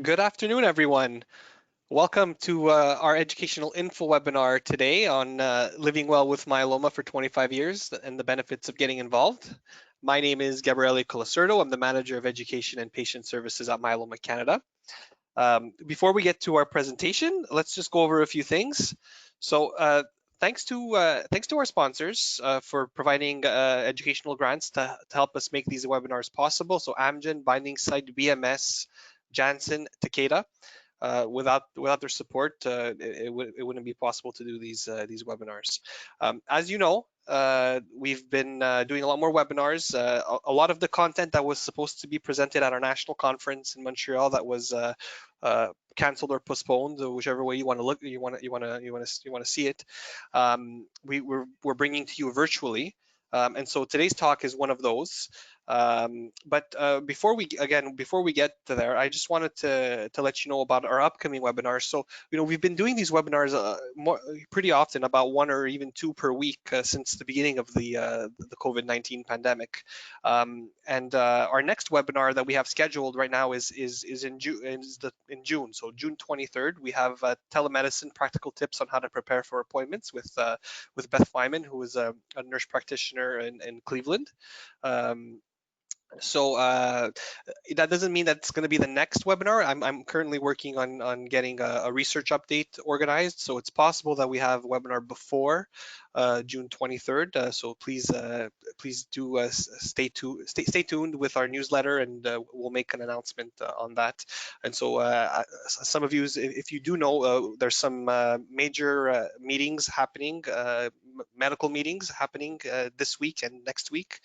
Good afternoon, everyone. Welcome to our educational info webinar today on living well with myeloma for 25 years and the benefits of getting involved. My name is Gabriele Colasurdo. I'm the Manager of Education and Patient Services at Myeloma Canada. Before we get to our presentation, let's just go over a few things. So thanks to our sponsors for providing educational grants to help us make these webinars possible. So Amgen, Binding Site, BMS, Janssen, Takeda. Without their support, it wouldn't be possible to do these webinars. As you know, we've been doing a lot more webinars. A lot of the content that was supposed to be presented at our national conference in Montreal that was canceled or postponed, whichever way you want to look, you want to see it. We're bringing to you virtually. And so today's talk is one of those. But before we get to there, I just wanted to let you know about our upcoming webinars. So we've been doing these webinars pretty often, about one or even two per week since the beginning of the COVID-19 pandemic. And our next webinar that we have scheduled right now is in June. So June 23rd, we have telemedicine practical tips on how to prepare for appointments with Beth Wyman, who is a nurse practitioner in Cleveland. So that doesn't mean that's going to be the next webinar. I'm currently working on getting a research update organized, so it's possible that we have a webinar before June 23rd. So please do stay tuned with our newsletter, and we'll make an announcement on that. And so some of you, if you do know, there's some major meetings happening, medical meetings happening this week and next week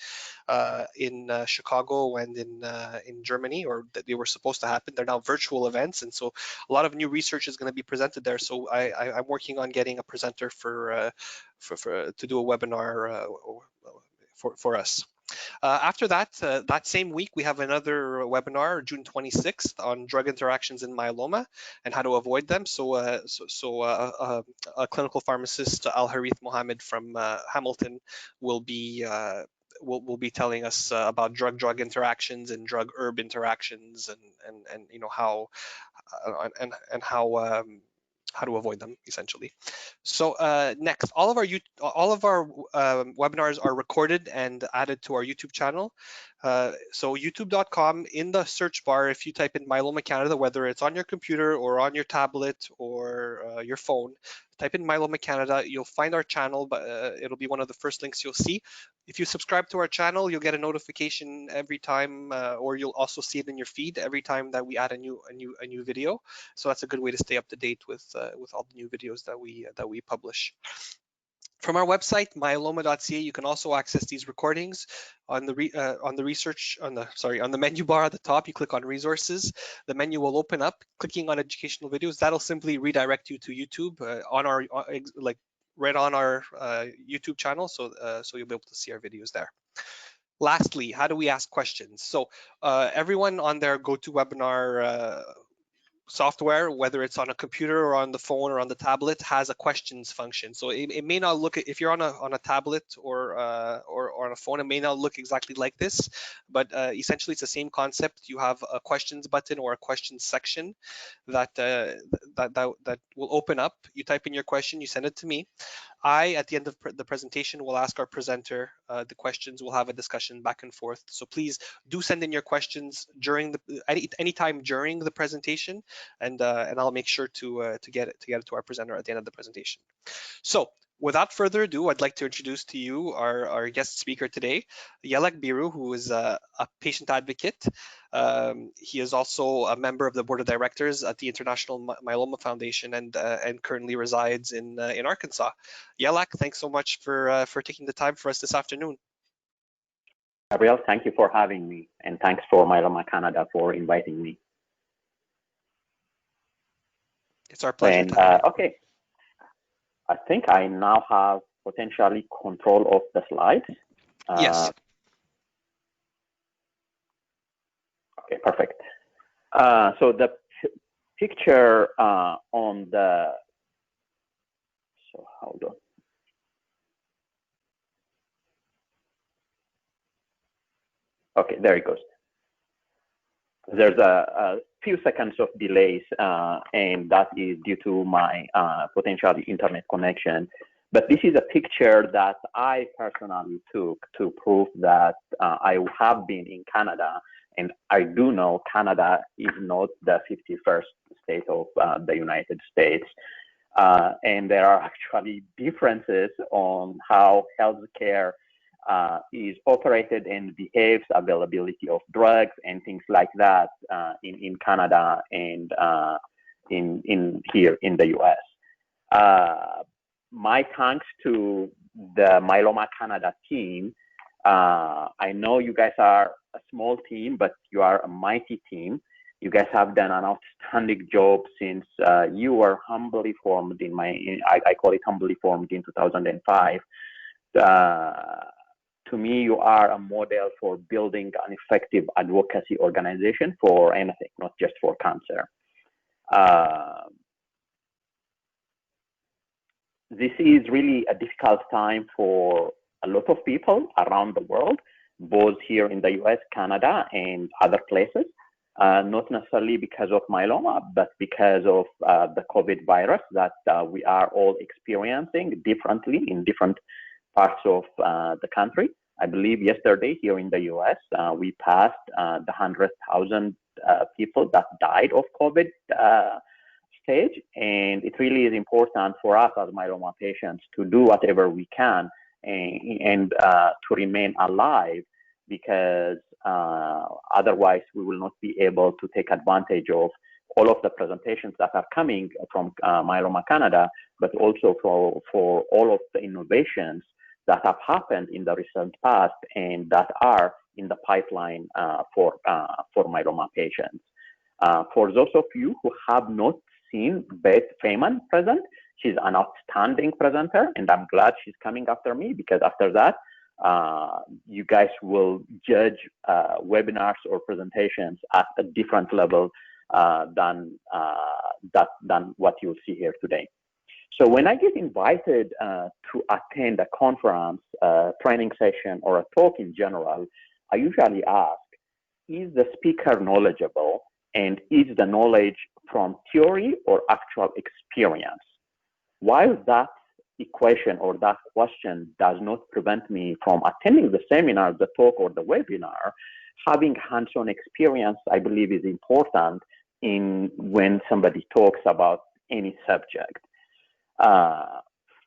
in Chicago and in Germany, or that they were supposed to happen. They're now virtual events, and so a lot of new research is going to be presented there. So I'm working on getting a presenter for to do a webinar for us. After that, that same week, we have another webinar, June 26th, on drug interactions in myeloma and how to avoid them. So a clinical pharmacist, Al Harith Mohammed from Hamilton, will be telling us about drug-drug interactions and drug-herb interactions, and how to avoid them, essentially. So next, all of our webinars are recorded and added to our YouTube channel. So youtube.com, in the search bar, if you type in Myeloma Canada, whether it's on your computer or on your tablet or your phone, type in Myeloma Canada, you'll find our channel, but it'll be one of the first links you'll see. If you subscribe to our channel, you'll get a notification every time, or you'll also see it in your feed every time that we add a new video. So that's a good way to stay up to date with all the new videos that we publish. From our website, myeloma.ca, you can also access these recordings on the menu bar at the top. You click on resources. The menu will open up. Clicking on educational videos, that'll simply redirect you to YouTube on our right on our YouTube channel. So you'll be able to see our videos there. Lastly, how do we ask questions? So everyone on their GoToWebinar software, whether it's on a computer or on the phone or on the tablet, has a questions function. So it may not look, if you're on a tablet or on a phone, it may not look exactly like this, but essentially it's the same concept. You have a questions button or a questions section that will open up. You type in your question, you send it to me. At the end of the presentation, will ask our presenter the questions. We'll have a discussion back and forth. So please do send in your questions during anytime during the presentation, and I'll make sure to get it to our presenter at the end of the presentation. So without further ado, I'd like to introduce to you our guest speaker today, Yelak, who is a patient advocate. He is also a member of the board of directors at the International Myeloma Foundation, and currently resides in Arkansas. Yelak, thanks so much for taking the time for us this afternoon. Gabriel, thank you for having me, and thanks for Myeloma Canada for inviting me. It's our pleasure. And, okay, I think I now have potentially control of the slides. Yes. Okay, perfect. So the picture on the, so hold on. Okay, there it goes. There's a few seconds of delays, and that is due to my potential internet connection. But this is a picture that I personally took to prove that I have been in Canada, and I do know Canada is not the 51st state of the United States. And there are actually differences on how healthcare is operated and behaves, availability of drugs and things like that in Canada and in here in the US. My thanks to the Myeloma Canada team. I know you guys are a small team, but you are a mighty team. You guys have done an outstanding job since you were humbly formed I call it humbly formed in 2005. To me, you are a model for building an effective advocacy organization for anything, not just for cancer. This is really a difficult time for a lot of people around the world, both here in the US, Canada, and other places. Not necessarily because of myeloma, but because of the COVID virus that we are all experiencing differently in different parts of the country. I believe yesterday here in the US, we passed the 100,000 people that died of COVID stage. And it really is important for us as myeloma patients to do whatever we can and to remain alive, because otherwise we will not be able to take advantage of all of the presentations that are coming from Myeloma Canada, but also for all of the innovations that have happened in the recent past and that are in the pipeline for myeloma patients. For those of you who have not seen Beth Feynman present, she's an outstanding presenter, and I'm glad she's coming after me, because after that, you guys will judge webinars or presentations at a different level than what you'll see here today. So when I get invited to attend a conference, training session, or a talk in general, I usually ask, is the speaker knowledgeable, and is the knowledge from theory or actual experience? While that equation or that question does not prevent me from attending the seminar, the talk, or the webinar, having hands-on experience, I believe, is important when somebody talks about any subject.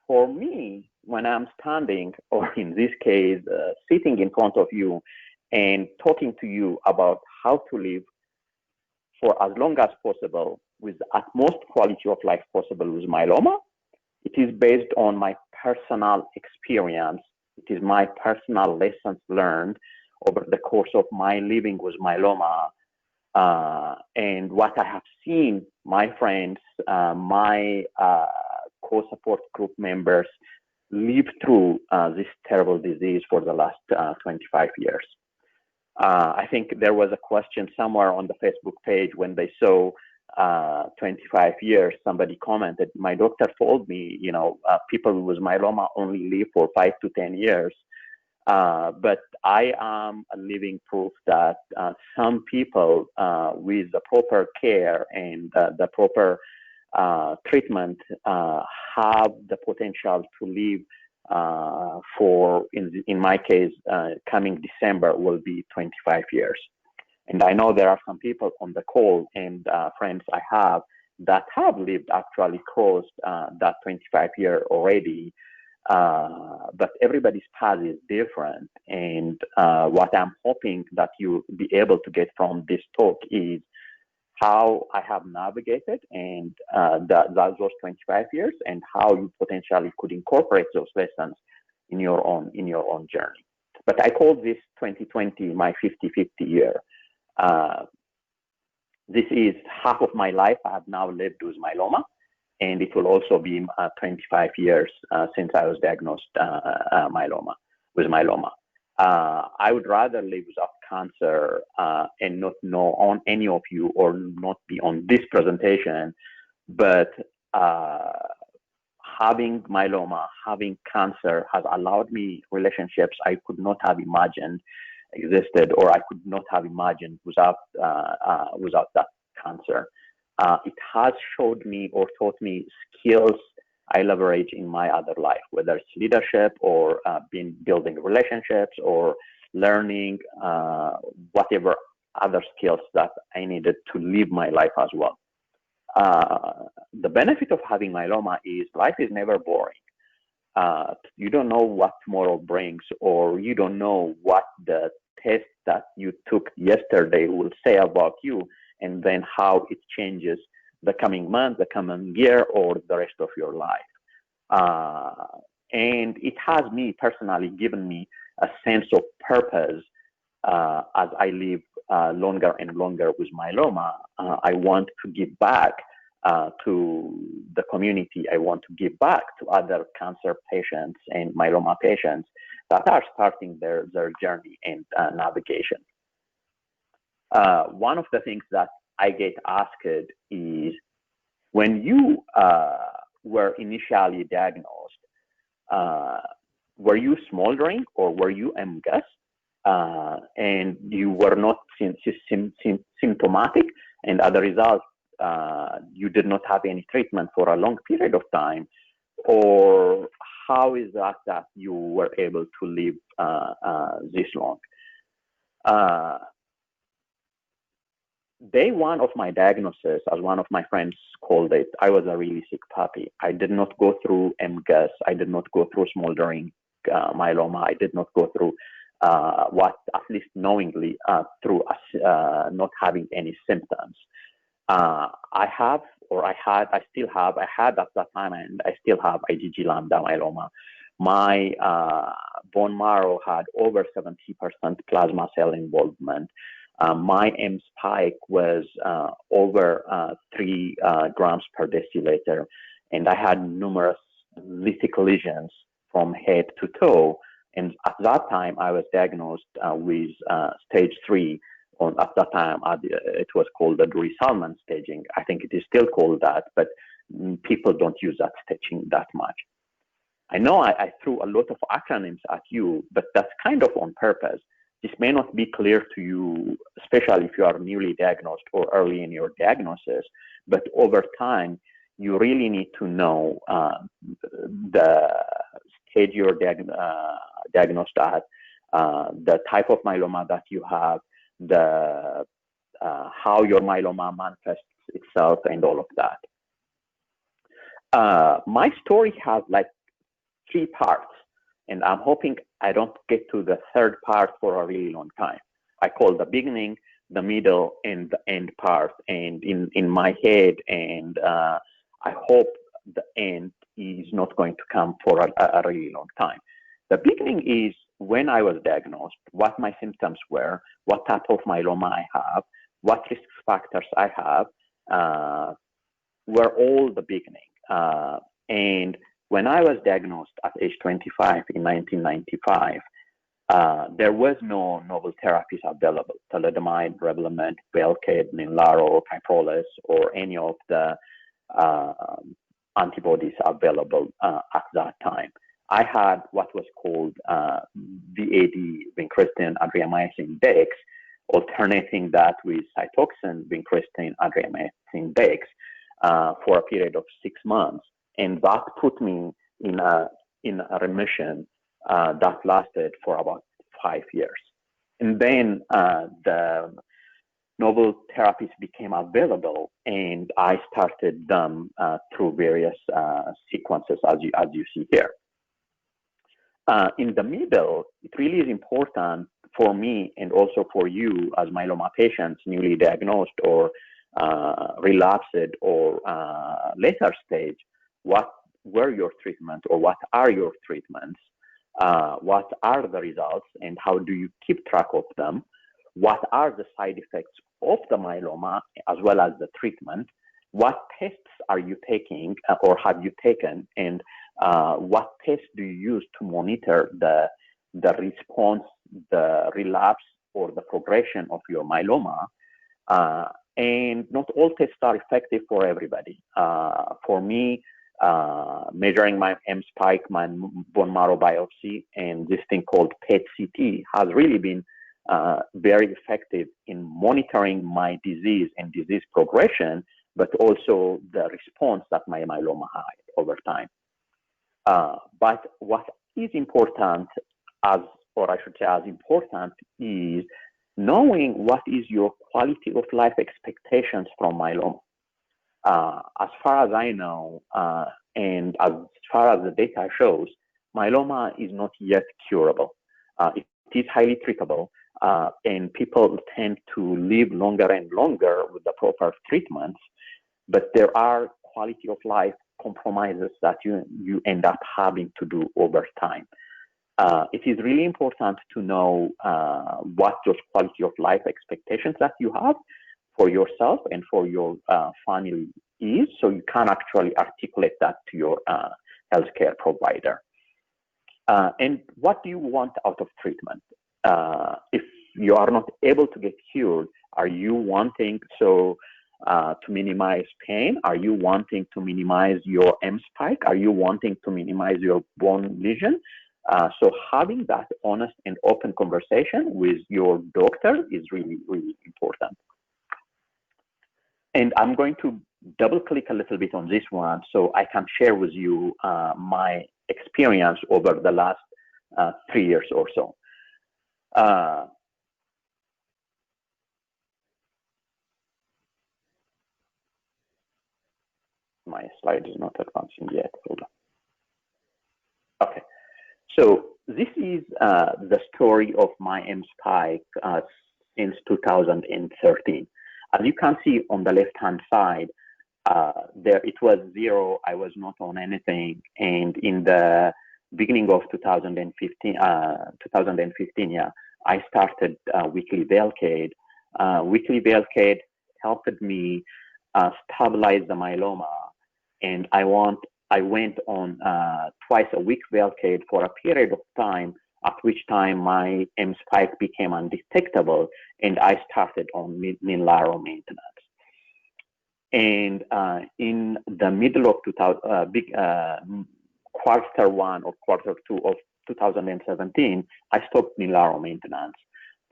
For me, when I'm standing, or in this case, sitting in front of you and talking to you about how to live for as long as possible with the utmost quality of life possible with myeloma, it is based on my personal experience. It is my personal lessons learned over the course of my living with myeloma, and what I have seen my friends, my co-support group members live through this terrible disease for the last 25 years. I think there was a question somewhere on the Facebook page when they saw 25 years, somebody commented, my doctor told me, people with myeloma only live for 5 to 10 years. But I am a living proof that some people with the proper care and the proper treatment have the potential to live for, in my case, coming December will be 25 years. And I know there are some people on the call and friends I have that have lived actually close that 25 year already. But everybody's path is different. And what I'm hoping that you'll be able to get from this talk is how I have navigated and those 25 years, and how you potentially could incorporate those lessons in your own journey. But I call this 2020 my 50-50 year. This is half of my life I have now lived with myeloma, and it will also be 25 years since I was diagnosed with myeloma. I would rather live without cancer and not know on any of you, or not be on this presentation, but having myeloma, having cancer has allowed me relationships I could not have imagined existed, or I could not have imagined without that cancer. It has showed me or taught me skills I leverage in my other life, whether it's leadership or building relationships or learning whatever other skills that I needed to live my life as well. The benefit of having myeloma is life is never boring. You don't know what tomorrow brings, or you don't know what the test that you took yesterday will say about you, and then how it changes the coming month, the coming year, or the rest of your life. And it has me personally given me a sense of purpose as I live longer and longer with myeloma. I want to give back to the community. I want to give back to other cancer patients and myeloma patients that are starting their journey and navigation. One of the things that I get asked is, when you were initially diagnosed, were you smoldering or were you MGUS? And you were not symptomatic, and as a result, you did not have any treatment for a long period of time? Or how is that you were able to live this long? Day one of my diagnosis, as one of my friends called it, I was a really sick puppy. I did not go through MGUS. I did not go through smoldering myeloma. I did not go through what, at least knowingly, through not having any symptoms. I had at that time, and I still have IgG lambda myeloma. My bone marrow had over 70% plasma cell involvement. My M spike was over 3 grams per deciliter, and I had numerous lithic lesions from head to toe. And at that time, I was diagnosed with stage 3. At that time, it was called the Drury-Salmon staging. I think it is still called that, but people don't use that staging that much. I know I threw a lot of acronyms at you, but that's kind of on purpose. This may not be clear to you, especially if you are newly diagnosed or early in your diagnosis, but over time, you really need to know the stage you're diagnosed at, the type of myeloma that you have, how your myeloma manifests itself, and all of that. My story has like 3 parts, and I'm hoping I don't get to the third part for a really long time. I call the beginning, the middle, and the end part. And in my head, and I hope the end is not going to come for a really long time. The beginning is when I was diagnosed, what my symptoms were, what type of myeloma I have, what risk factors I have, were all the beginning. And when I was diagnosed at age 25 in 1995, there was no novel therapies available: thalidomide, Revlimid, Velcade, Ninlaro, Kyprolis, or any of the antibodies available at that time. I had what was called VAD, vincristine, adriamycin, dex, alternating that with Cytoxan, vincristine, adriamycin, dex for a period of 6 months. And that put me in a remission that lasted for about 5 years. And then the novel therapies became available, and I started them through various sequences, as you see here. In the middle, it really is important for me and also for you as myeloma patients, newly diagnosed or relapsed or later stage, what were your treatments, or what are your treatments? What are the results, and how do you keep track of them? What are the side effects of the myeloma as well as the treatment? What tests are you taking or have you taken, and what tests do you use to monitor the response, the relapse, or the progression of your myeloma? And not all tests are effective for everybody. For me, measuring my M spike, my bone marrow biopsy, and this thing called PET-CT has really been very effective in monitoring my disease and disease progression, but also the response that my myeloma had over time. But what is important, or I should say as important, is knowing what is your quality of life expectations from myeloma. As far as I know, and as far as the data shows, myeloma is not yet curable. It is highly treatable, and people tend to live longer and longer with the proper treatments, but there are quality of life compromises that you end up having to do over time. It is really important to know what those quality of life expectations that you have for yourself and for your family is, so you can actually articulate that to your healthcare provider. And what do you want out of treatment? If you are not able to get cured, are you wanting to minimize pain? Are you wanting to minimize your M spike? Are you wanting to minimize your bone lesion? So having that honest and open conversation with your doctor is really, really important. And I'm going to double click a little bit on this one so I can share with you my experience over the last 3 years or so. My slide is not advancing yet. Hold on. Okay. So this is the story of my M spike since 2013. As you can see on the left-hand side, there it was 0. I was not on anything, and in the beginning of 2015, yeah, I started weekly Velcade. Weekly Velcade helped me stabilize the myeloma, and I went on twice a week Velcade for a period of time, at which time my M spike became undetectable, and I started on Nilaro maintenance. And in the middle of quarter 1 or quarter 2 of 2017, I stopped Nilaro maintenance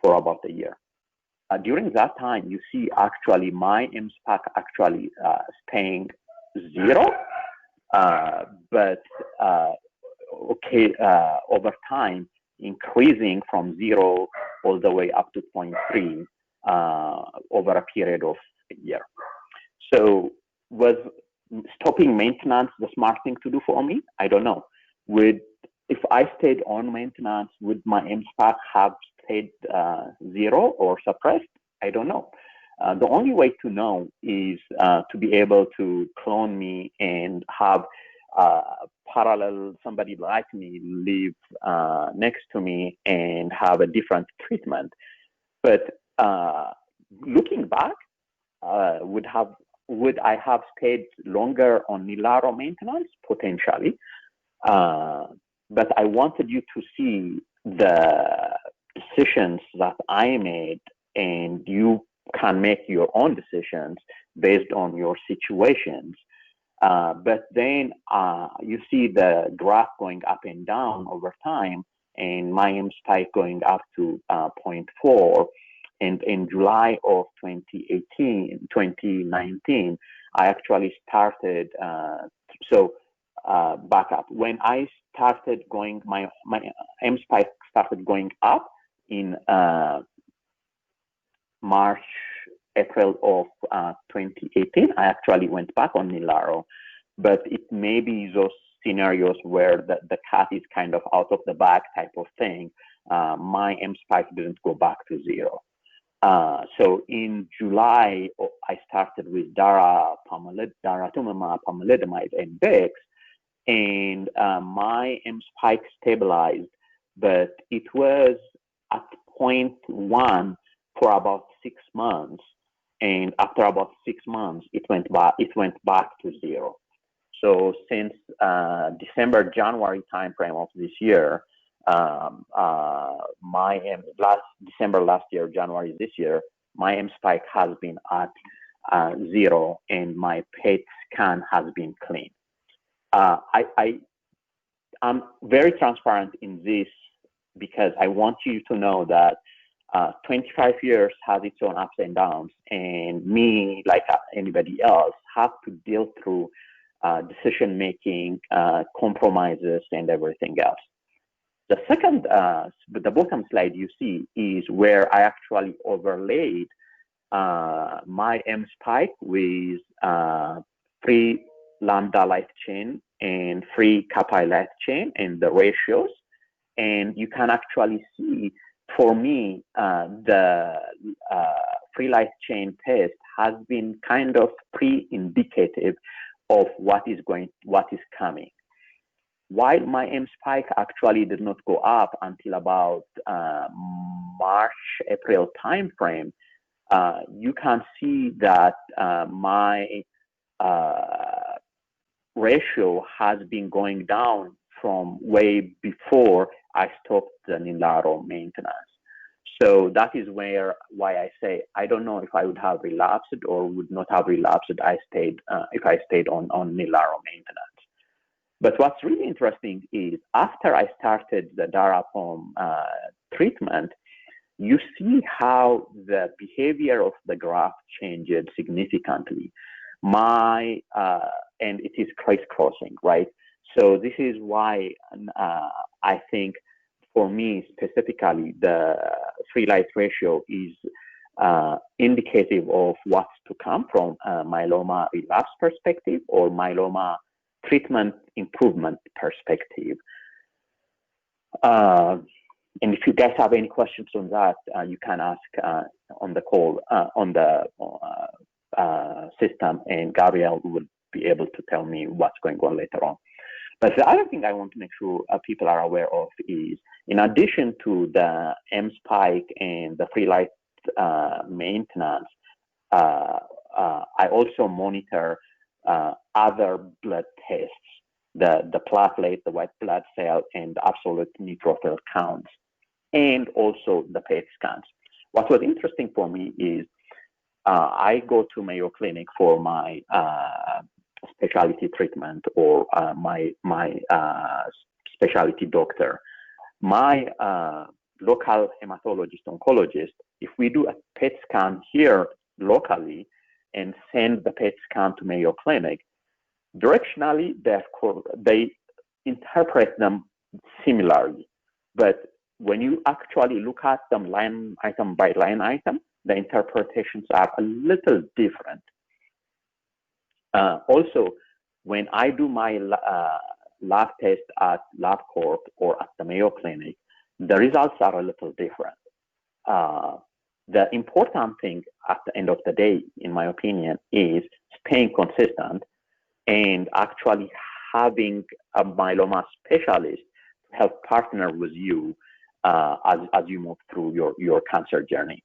for about a year. During that time, you see actually my M spike actually staying 0, but over time, increasing from 0 all the way up to 0.3 over a period of a year. So was stopping maintenance the smart thing to do for me? I don't know. If I stayed on maintenance, would my M spike have stayed 0 or suppressed? I don't know. The only way to know is to be able to clone me and have parallel somebody like me live next to me and have a different treatment. But looking back, would I have stayed longer on Nilaro maintenance? Potentially. But I wanted you to see the decisions that I made, and you can make your own decisions based on your situations. But then you see the graph going up and down over time, and my M spike going up to 0.4. And in July of 2019, I actually started, back up. When I started going, my M spike started going up in April of 2018. I actually went back on Nilaro, but it may be those scenarios where the cat is kind of out of the bag type of thing. My M spike didn't go back to 0. So in July, I started with daratumumab, pomalidomide, and Bex, and my M spike stabilized, but it was at 0.1 for about 6 months, and after about 6 months, it went back to 0. So since January timeframe of this year, December last year, January this year, my M spike has been at 0, and my PET scan has been clean. I'm very transparent in this because I want you to know that 25 years has its own ups and downs, and me, like anybody else, have to deal through decision making, compromises, and everything else. The second, the bottom slide you see is where I actually overlaid my M spike with free lambda light chain and free kappa light chain and the ratios. And you can actually see, for me, the free light chain test has been kind of pre-indicative of what is coming. While my M spike actually did not go up until about March, April timeframe, you can see that my ratio has been going down from way before I stopped the Nilaro maintenance. So that is why I say I don't know if I would have relapsed or would not have relapsed. If I stayed on Nilaro maintenance. But what's really interesting is after I started the Darapom treatment, you see how the behavior of the graph changed significantly. And it is crisscrossing, right? So this is why I think for me specifically, the free light ratio is indicative of what's to come from myeloma relapse perspective or myeloma treatment improvement perspective. And if you guys have any questions on that, you can ask on the call, on the system, and Gabriel will be able to tell me what's going on later on. But the other thing I want to make sure people are aware of is, in addition to the M spike and the free light maintenance, I also monitor other blood tests, the platelet, the white blood cell, and the absolute neutrophil counts, and also the PET scans. What was interesting for me is I go to Mayo Clinic for my specialty treatment or my specialty doctor. My local hematologist oncologist, if we do a PET scan here locally and send the PET scan to Mayo Clinic, directionally they interpret them similarly. But when you actually look at them line item by line item, the interpretations are a little different. Also, when I do my lab test at LabCorp or at the Mayo Clinic, the results are a little different. The important thing at the end of the day, in my opinion, is staying consistent and actually having a myeloma specialist to help partner with you as you move through your cancer journey.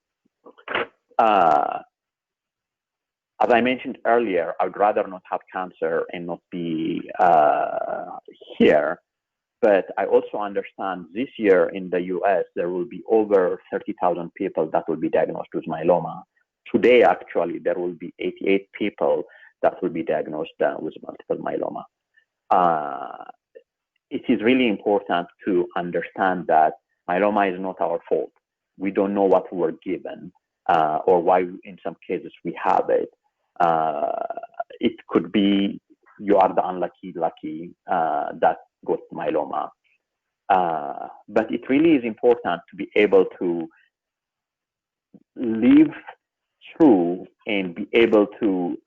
As I mentioned earlier, I'd rather not have cancer and not be here. But I also understand this year in the US, there will be over 30,000 people that will be diagnosed with myeloma. Today, actually, there will be 88 people that will be diagnosed with multiple myeloma. It is really important to understand that myeloma is not our fault. We don't know what we were given or why, in some cases, we have it. It could be you are the lucky that got myeloma. But it really is important to be able to live through and be able to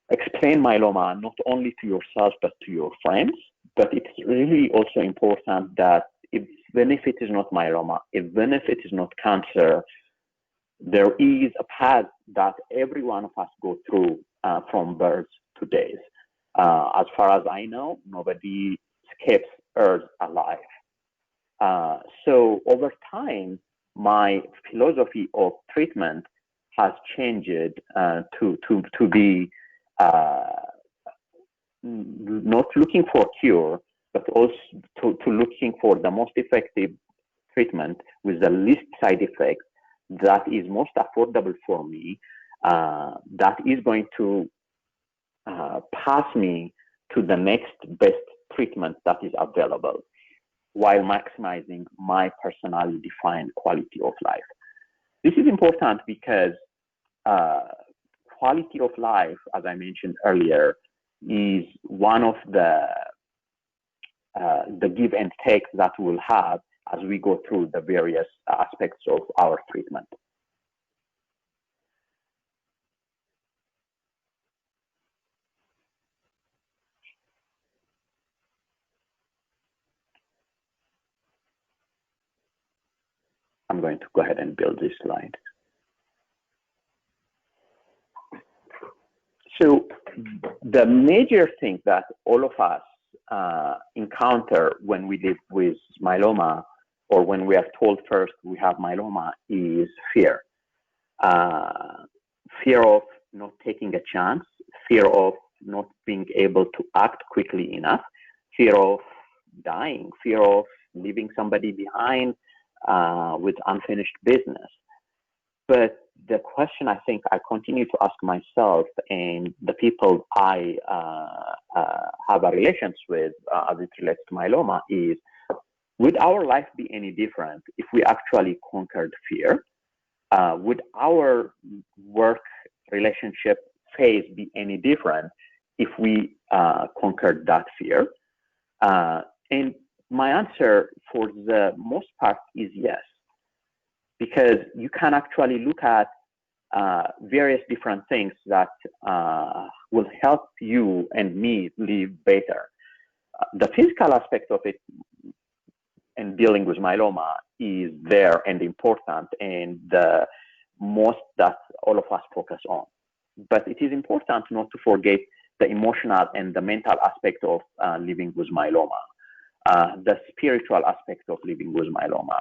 explain myeloma not only to yourself but to your friends. But it's really also important that even if it is not myeloma, even if it is not cancer, there is a path that every one of us go through from birth to death. As far as I know, nobody escapes Earth alive. So over time, my philosophy of treatment has changed to be not looking for cure, but also to looking for the most effective treatment with the least side effects that is most affordable for me, that is going to pass me to the next best treatment that is available. while maximizing my personally defined quality of life. This is important because quality of life, as I mentioned earlier, is one of the give and take that we'll have as we go through the various aspects of our treatment. I'm going to go ahead and build this slide. So the major thing that all of us encounter when we live with myeloma, or when we are told first we have myeloma, is fear. Fear of not taking a chance, fear of not being able to act quickly enough, fear of dying, fear of leaving somebody behind with unfinished business. But the question I think I continue to ask myself and the people I have a relations with as it relates to myeloma is, would our life be any different if we actually conquered fear? Would our work relationship phase be any different if we conquered that fear? And my answer for the most part is yes, because you can actually look at various different things that will help you and me live better. The physical aspect of it and dealing with myeloma is there and important, and the most that all of us focus on. But it is important not to forget the emotional and the mental aspect of living with myeloma, the spiritual aspect of living with myeloma.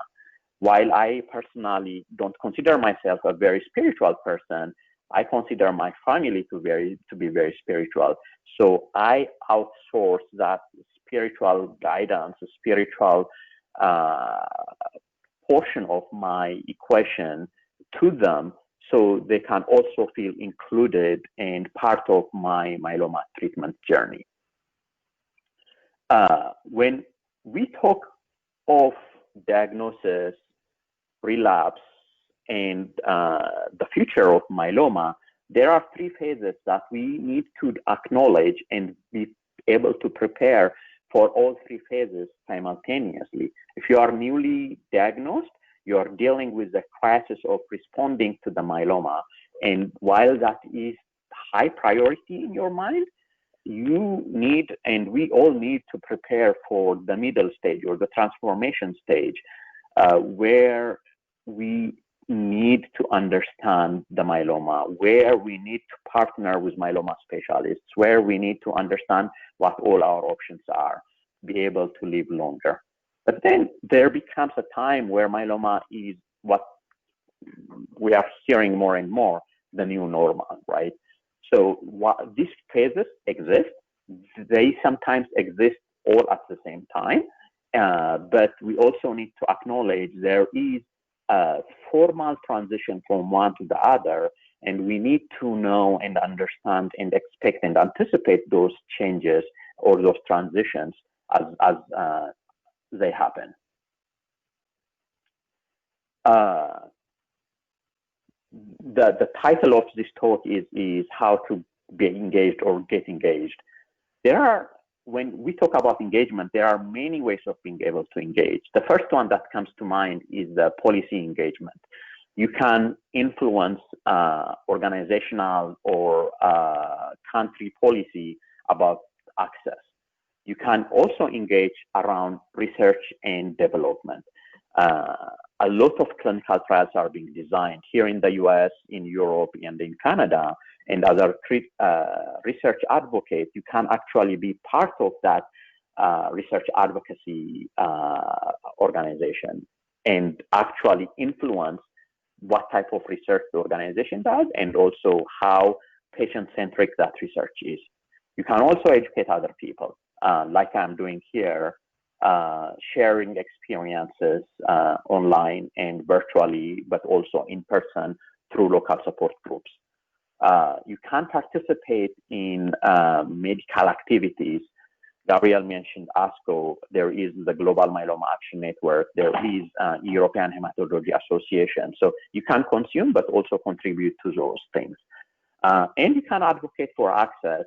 While I personally don't consider myself a very spiritual person, I consider my family to be very spiritual. So I outsource that spiritual guidance, spiritual portion of my equation to them, so they can also feel included and part of my myeloma treatment journey. When we talk of diagnosis, relapse, and the future of myeloma, there are three phases that we need to acknowledge and be able to prepare for all three phases simultaneously. If you are newly diagnosed, you are dealing with the crisis of responding to the myeloma. And while that is high priority in your mind, you need, and we all need to prepare for the middle stage or the transformation stage, where we need to understand the myeloma, where we need to partner with myeloma specialists, where we need to understand what all our options are, be able to live longer. But then there becomes a time where myeloma is what we are hearing more and more, the new normal, right? So these phases exist. They sometimes exist all at the same time, but we also need to acknowledge there is a formal transition from one to the other, and we need to know and understand and expect and anticipate those changes or those transitions as they happen. The title of this talk is how to be engaged or get engaged. When we talk about engagement, there are many ways of being able to engage. The first one that comes to mind is the policy engagement. You can influence organizational or country policy about access. You can also engage around research and development. A lot of clinical trials are being designed here in the US, in Europe, and in Canada. And as a research advocate, you can actually be part of that research advocacy organization and actually influence what type of research the organization does and also how patient-centric that research is. You can also educate other people, like I'm doing here, sharing experiences online and virtually, but also in person through local support groups. You can participate in medical activities Gabriel mentioned ASCO. There is the Global Myeloma Action Network. There is European Hematology Association. So you can consume, but also contribute to those things. And you can advocate for access.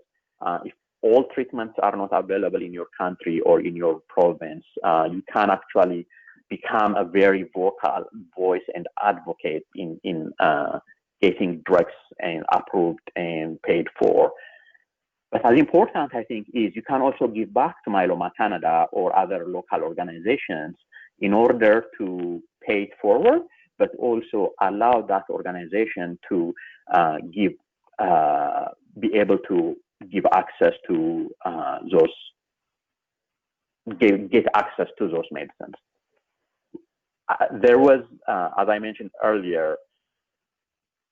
If all treatments are not available in your country or in your province, you can actually become a very vocal voice and advocate in getting drugs and approved and paid for. But as important, I think, is you can also give back to Myeloma Canada or other local organizations in order to pay it forward, but also allow that organization to be able to give access to get access to those medicines. There was, as I mentioned earlier,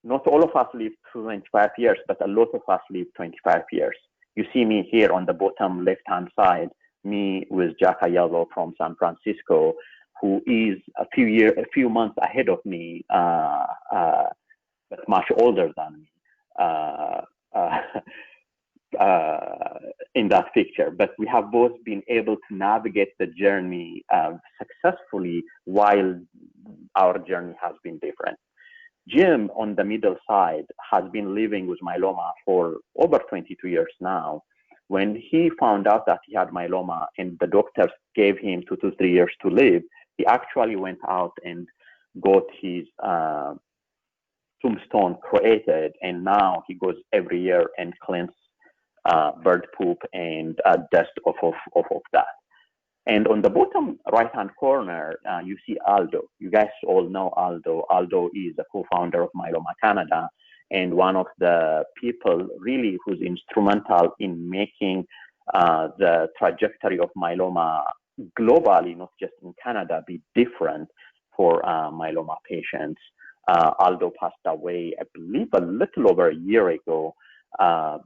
not all of us live 25 years, but a lot of us live 25 years. You see me here on the bottom left-hand side, me with Yael from San Francisco, who is a few months ahead of me, but much older than me in that picture. But we have both been able to navigate the journey successfully while our journey has been different. Jim, on the middle side, has been living with myeloma for over 22 years now. When he found out that he had myeloma and the doctors gave him 2 to 3 years to live, he actually went out and got his tombstone created, and now he goes every year and cleans bird poop and dust off of that. And on the bottom right-hand corner, you see Aldo. You guys all know Aldo. Aldo is a co-founder of Myeloma Canada and one of the people really who's instrumental in making the trajectory of myeloma globally, not just in Canada, be different for myeloma patients. Aldo passed away, I believe, a little over a year ago.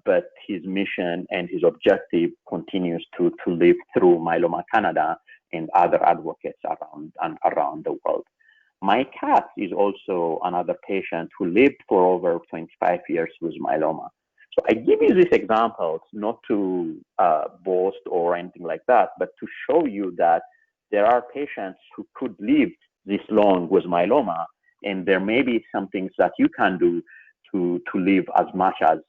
But his mission and his objective continues to live through Myeloma Canada and other advocates around the world. My cat is also another patient who lived for over 25 years with myeloma. So I give you these examples not to boast or anything like that, but to show you that there are patients who could live this long with myeloma, and there may be some things that you can do to live as much as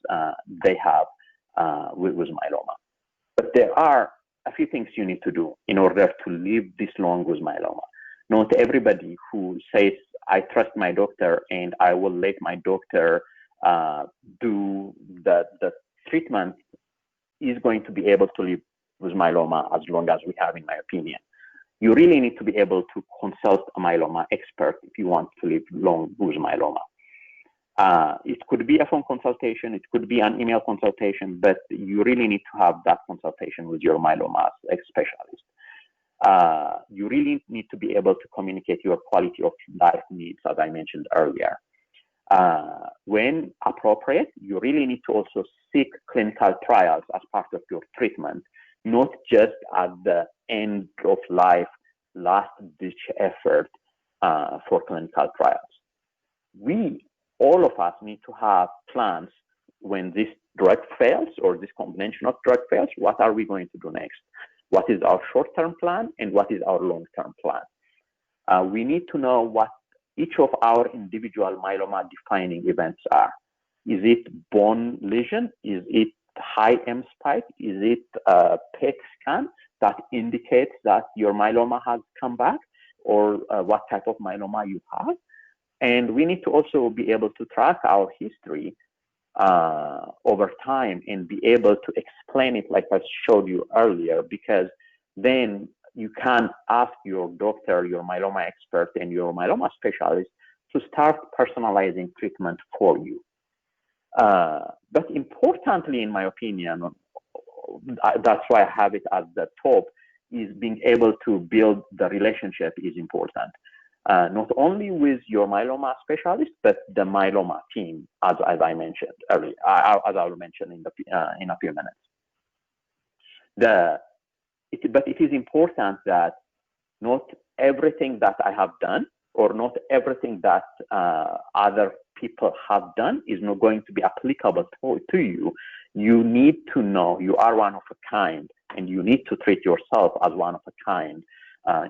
they have with myeloma. But there are a few things you need to do in order to live this long with myeloma. Not everybody who says, I trust my doctor and I will let my doctor do the treatment is going to be able to live with myeloma as long as we have, in my opinion. You really need to be able to consult a myeloma expert if you want to live long with myeloma. It could be a phone consultation, it could be an email consultation, but you really need to have that consultation with your myeloma specialist. You really need to be able to communicate your quality of life needs, as I mentioned earlier. When appropriate, you really need to also seek clinical trials as part of your treatment, not just at the end of life, last ditch effort for clinical trials. All of us need to have plans when this drug fails or this combination of drug fails. What are we going to do next? What is our short-term plan and what is our long-term plan? We need to know what each of our individual myeloma defining events are. Is it bone lesion? Is it high M spike? Is it a PET scan that indicates that your myeloma has come back, or what type of myeloma you have? And we need to also be able to track our history over time and be able to explain it like I showed you earlier, because then you can ask your doctor, your myeloma expert, and your myeloma specialist to start personalizing treatment for you. But importantly, in my opinion, that's why I have it at the top, is being able to build the relationship is important. Not only with your myeloma specialist, but the myeloma team, as I mentioned earlier, as I will mention in a few minutes. But it is important that not everything that I have done or not everything that other people have done is not going to be applicable to you. You need to know you are one of a kind and you need to treat yourself as one of a kind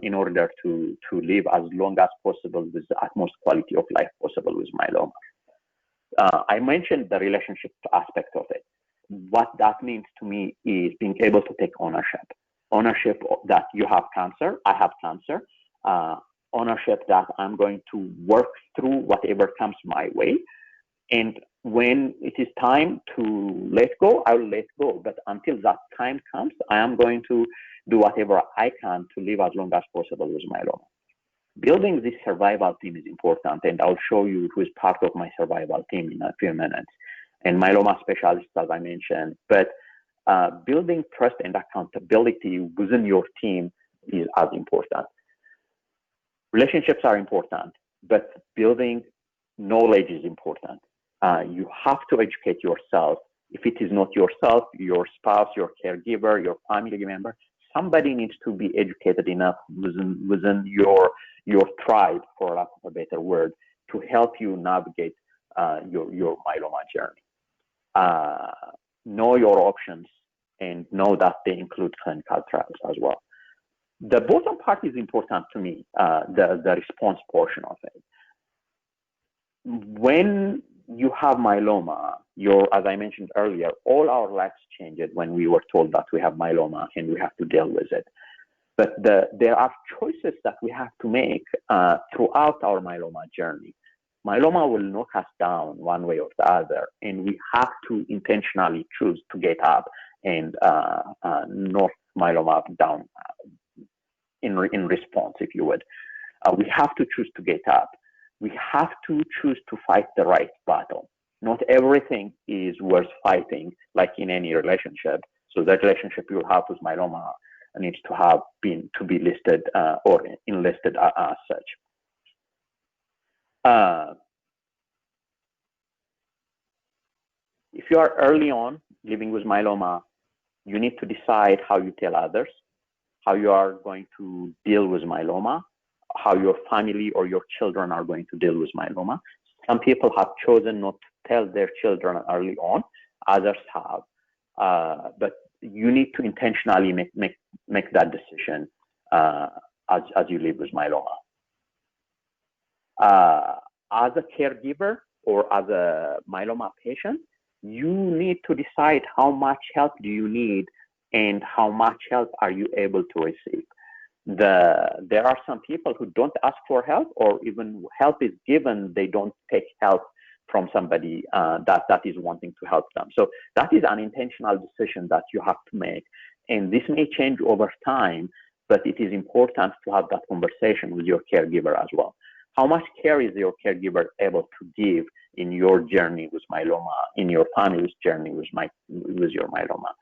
in order to live as long as possible with the utmost quality of life possible with myeloma. I mentioned the relationship aspect of it. What that means to me is being able to take ownership. Ownership that you have cancer, I have cancer. Ownership that I'm going to work through whatever comes my way. And when it is time to let go, I will let go. But until that time comes, I am going to do whatever I can to live as long as possible with myeloma. Building this survival team is important, and I'll show you who is part of my survival team in a few minutes, and myeloma specialists, as I mentioned. But building trust and accountability within your team is as important. Relationships are important, but building knowledge is important. You have to educate yourself. If it is not yourself, your spouse, your caregiver, your family member, somebody needs to be educated enough within your tribe, for lack of a better word, to help you navigate your myeloma journey. Know your options and know that they include clinical trials as well. The bottom part is important to me, the response portion of it. When you have myeloma, as I mentioned earlier, all our lives changed when we were told that we have myeloma and we have to deal with it. But there are choices that we have to make throughout our myeloma journey. Myeloma will knock us down one way or the other, and we have to intentionally choose to get up and knock myeloma down in response, if you would. We have to choose to get up. We have to choose to fight the right battle. Not everything is worth fighting, like in any relationship. So that relationship you have with myeloma needs to be listed or enlisted as such. If you are early on living with myeloma, you need to decide how you tell others, how you are going to deal with myeloma, how your family or your children are going to deal with myeloma. Some people have chosen not to tell their children early on, others have. But you need to intentionally make that decision as you live with myeloma. As a caregiver or as a myeloma patient, you need to decide how much help do you need and how much help are you able to receive. There are some people who don't ask for help, or even help is given, they don't take help from somebody that is wanting to help them. So that is an intentional decision that you have to make. And this may change over time, but it is important to have that conversation with your caregiver as well. How much care is your caregiver able to give in your journey with myeloma, in your family's journey with your myeloma?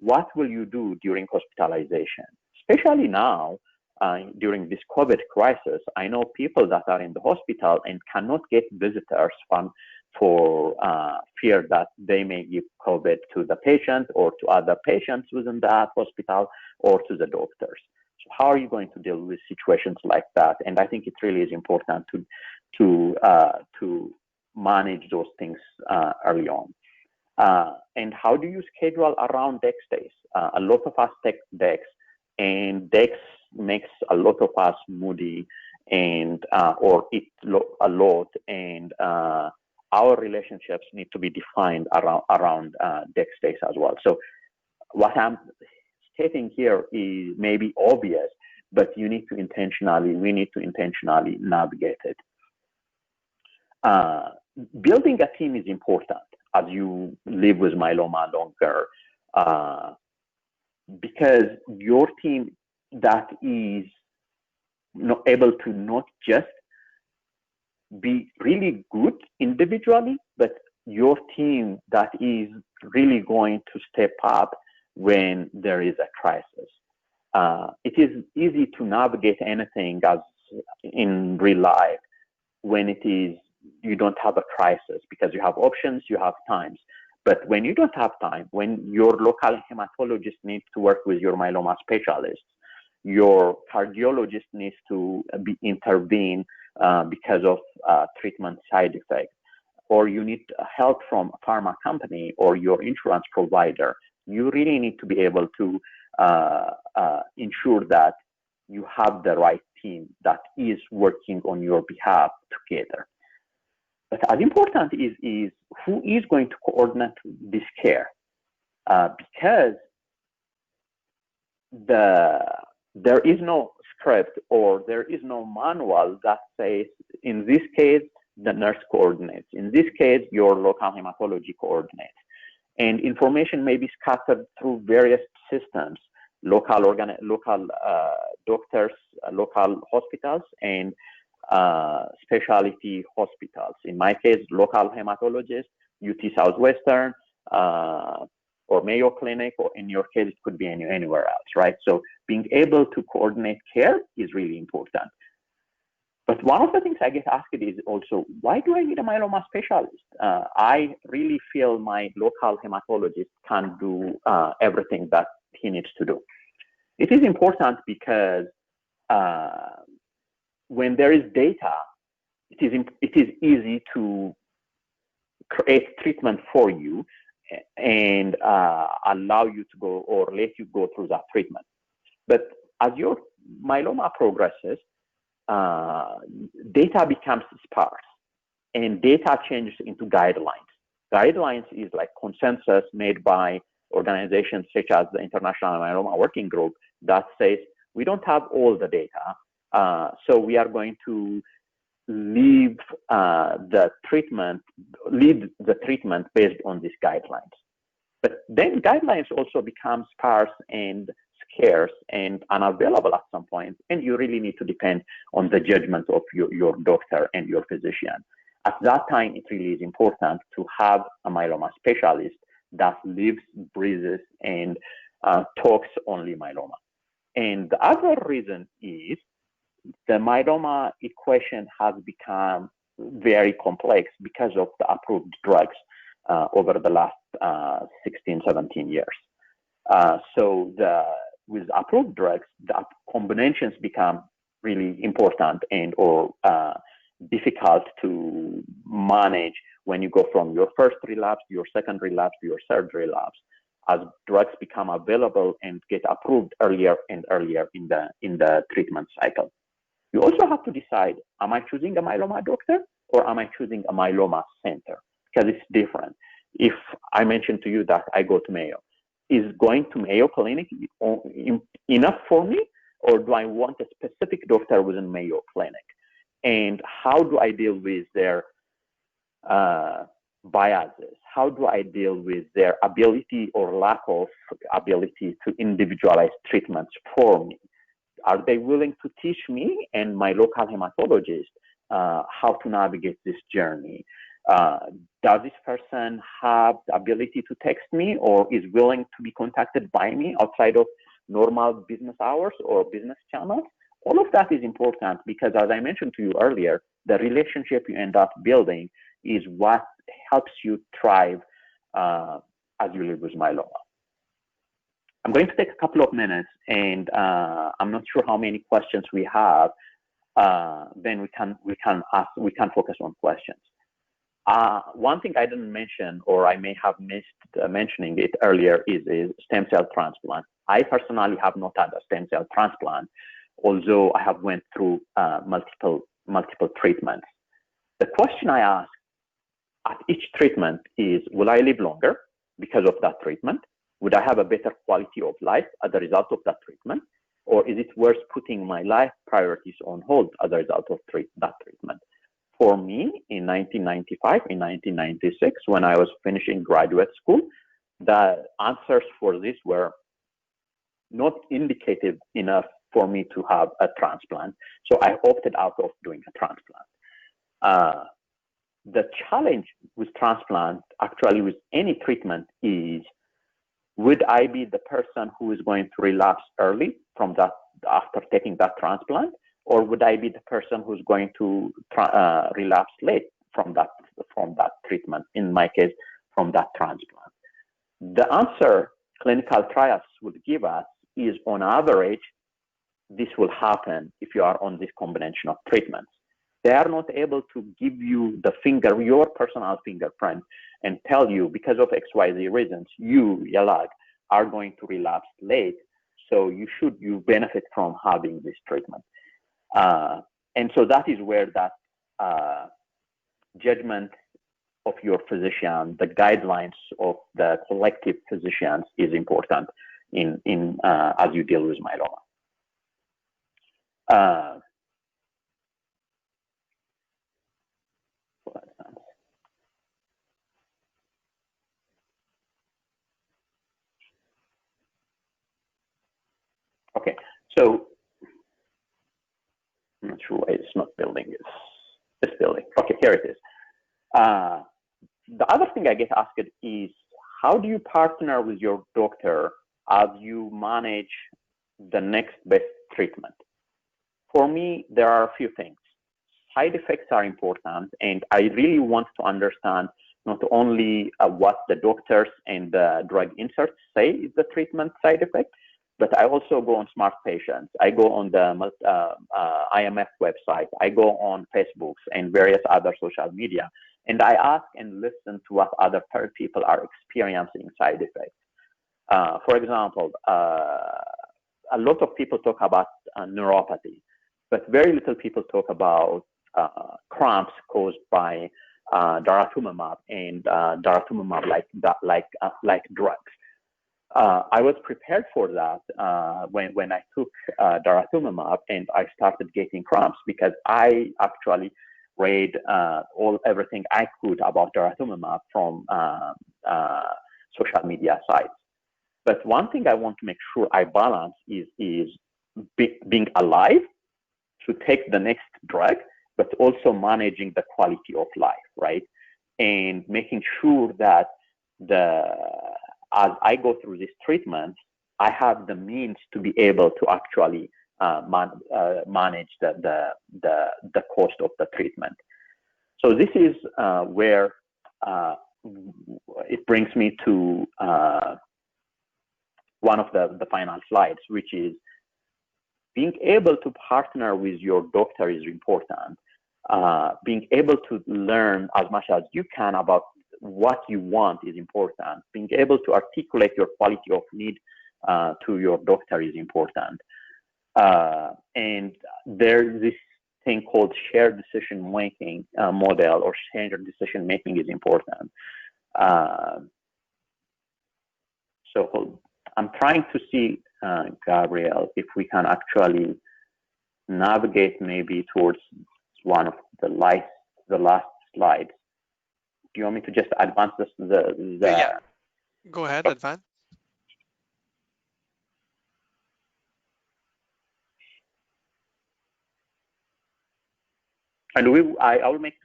What will you do during hospitalization? Especially now, during this COVID crisis, I know people that are in the hospital and cannot get visitors for fear that they may give COVID to the patient or to other patients within that hospital or to the doctors. So how are you going to deal with situations like that? And I think it really is important to manage those things early on. And how do you schedule around DEX days? A lot of us take DEX, and DEX makes a lot of us moody and or eat a lot, and our relationships need to be defined around DEX days as well. So what I'm stating here is maybe obvious, but we need to intentionally navigate it. Building a team is important as you live with myeloma longer, because your team that is not able to not just be really good individually, but your team that is really going to step up when there is a crisis. It is easy to navigate anything as in real life when you don't have a crisis, because you have options, you have times. But when you don't have time, when your local hematologist needs to work with your myeloma specialist, your cardiologist needs to intervene because of treatment side effects, or you need help from a pharma company or your insurance provider You really need to be able to ensure that you have the right team that is working on your behalf together. But as important is who is going to coordinate this care, because there is no script or there is no manual that says, in this case, the nurse coordinates. In this case, your local hematology coordinates. And information may be scattered through various systems, local doctors, local hospitals, and specialty hospitals. In my case, local hematologist, UT Southwestern, or Mayo Clinic, or in your case, it could be anywhere else, right? So being able to coordinate care is really important. But one of the things I get asked is also, why do I need a myeloma specialist? I really feel my local hematologist can do everything that he needs to do. It is important because when there is data, it is easy to create treatment for you and allow you to go or let you go through that treatment. But as your myeloma progresses, data becomes sparse and data changes into guidelines. Guidelines is like consensus made by organizations such as the International Myeloma Working Group that says, we don't have all the data, so we are going to lead the treatment based on these guidelines. But then guidelines also become sparse and scarce and unavailable at some point, and you really need to depend on the judgment of your doctor and your physician. At that time, it really is important to have a myeloma specialist that lives, breathes, and talks only myeloma. And the other reason is the myeloma equation has become very complex because of the approved drugs over the last 16, 17 years. So with approved drugs, the combinations become really important and or difficult to manage when you go from your first relapse, your second relapse, your third relapse, as drugs become available and get approved earlier and earlier in the treatment cycle. You also have to decide, am I choosing a myeloma doctor or am I choosing a myeloma center? Because it's different. If I mentioned to you that I go to Mayo, is going to Mayo Clinic enough for me, or do I want a specific doctor within Mayo Clinic? And how do I deal with their biases? How do I deal with their ability or lack of ability to individualize treatments for me? Are they willing to teach me and my local hematologist how to navigate this journey? Does this person have the ability to text me or is willing to be contacted by me outside of normal business hours or business channels? All of that is important because, as I mentioned to you earlier, the relationship you end up building is what helps you thrive as you live with myeloma. I'm going to take a couple of minutes, and I'm not sure how many questions we have. Then we can focus on questions. One thing I didn't mention, or I may have missed mentioning it earlier, is stem cell transplant. I personally have not had a stem cell transplant, although I have went through multiple treatments. The question I ask at each treatment is, will I live longer because of that treatment? Would I have a better quality of life as a result of that treatment? Or is it worth putting my life priorities on hold as a result of that treatment? For me, in 1995, in 1996, when I was finishing graduate school, the answers for this were not indicative enough for me to have a transplant. So I opted out of doing a transplant. The challenge with transplant, actually with any treatment, is would I be the person who is going to relapse early from that after taking that transplant, or would I be the person who's going to relapse late from that treatment? In my case, from that transplant. The answer clinical trials would give us is, on average, this will happen if you are on this combination of treatments. They are not able to give you your personal fingerprint and tell you, because of XYZ reasons, you, Yelak, are going to relapse late. So you benefit from having this treatment. And so that is where that judgment of your physician, the guidelines of the collective physicians is important in as you deal with myeloma. Okay, so I'm not sure why it's not building. It's building. Okay, here it is. The other thing I get asked is, how do you partner with your doctor as you manage the next best treatment? For me, there are a few things. Side effects are important, and I really want to understand not only what the doctors and the drug inserts say is the treatment side effect, but I also go on Smart Patients. I go on the IMF website. I go on Facebook and various other social media, and I ask and listen to what other people are experiencing side effects. For example, a lot of people talk about neuropathy, but very little people talk about cramps caused by daratumumab and daratumumab like drugs. I was prepared for that when I took daratumumab and I started getting cramps, because I actually read everything I could about daratumumab from social media sites. But one thing I want to make sure I balance is being alive to take the next drug, but also managing the quality of life, right? And making sure that as I go through this treatment, I have the means to be able to actually manage the cost of the treatment. So this is where it brings me to one of the final slides, which is being able to partner with your doctor is important. Being able to learn as much as you can about what you want is important. Being able to articulate your quality of need to your doctor is important. And there's this thing called shared decision-making model, or shared decision-making is important. So I'm trying to see, Gabriel, if we can actually navigate maybe towards one of the last slides. Do you want me to just advance the Yeah, go ahead, advance. And I will make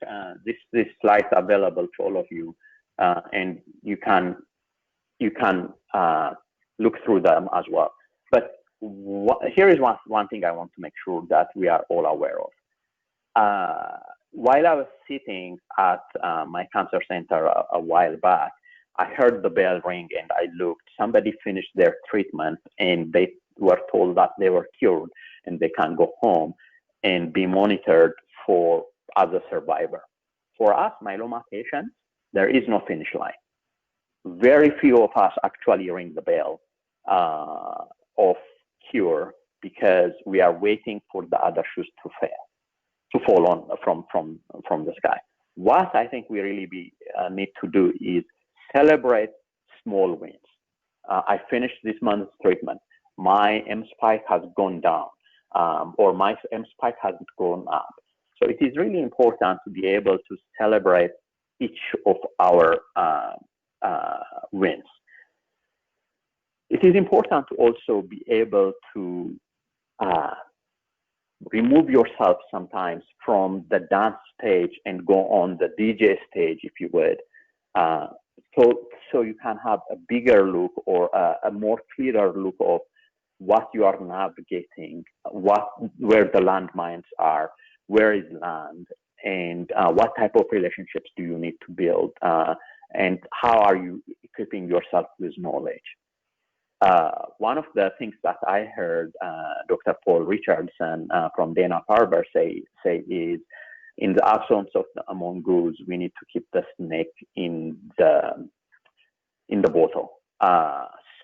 this slides available to all of you, and you can look through them as well. But here is one thing I want to make sure that we are all aware of. While I was sitting at my cancer center a while back, I heard the bell ring and I looked. Somebody finished their treatment and they were told that they were cured and they can go home and be monitored as a survivor. For us myeloma patients, there is no finish line. Very few of us actually ring the bell of cure, because we are waiting for the other shoes to fall on from the sky. What I think we really need to do is celebrate small wins. I finished this month's treatment. My M spike has gone down, or my M spike hasn't gone up. So it is really important to be able to celebrate each of our wins. It is important to also be able to remove yourself sometimes from the dance stage and go on the DJ stage, if you would, so you can have a bigger look, or a more clearer look of what you are navigating, where the landmines are, where is land, and what type of relationships do you need to build, and how are you equipping yourself with knowledge. One of the things that I heard Dr. Paul Richardson from Dana-Farber say is, in the absence of the mongoose, we need to keep the snake in the bottle.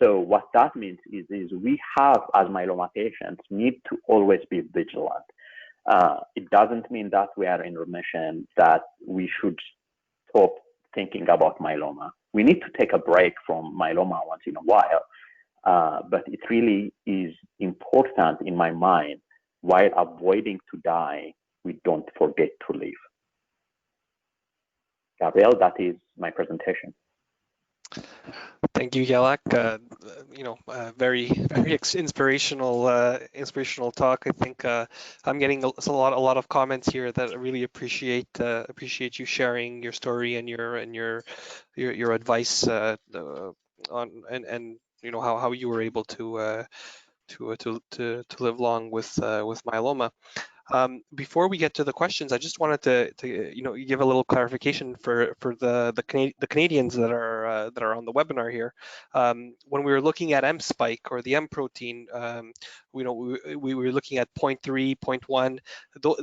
So what that means is we have, as myeloma patients, need to always be vigilant. It doesn't mean that we are in remission, that we should stop thinking about myeloma. We need to take a break from myeloma once in a while, but it really is important in my mind, while avoiding to die, we don't forget to live. Gabriel, that is my presentation. Thank you, Yelak. Very inspirational talk. I think I'm getting a lot of comments here that I really appreciate you sharing your story and your advice on and how you were able to live long with myeloma. Before we get to the questions, I just wanted to give a little clarification for the Canadians that are on the webinar here. When we were looking at M spike or the M protein, we were looking at 0.3, 0.1.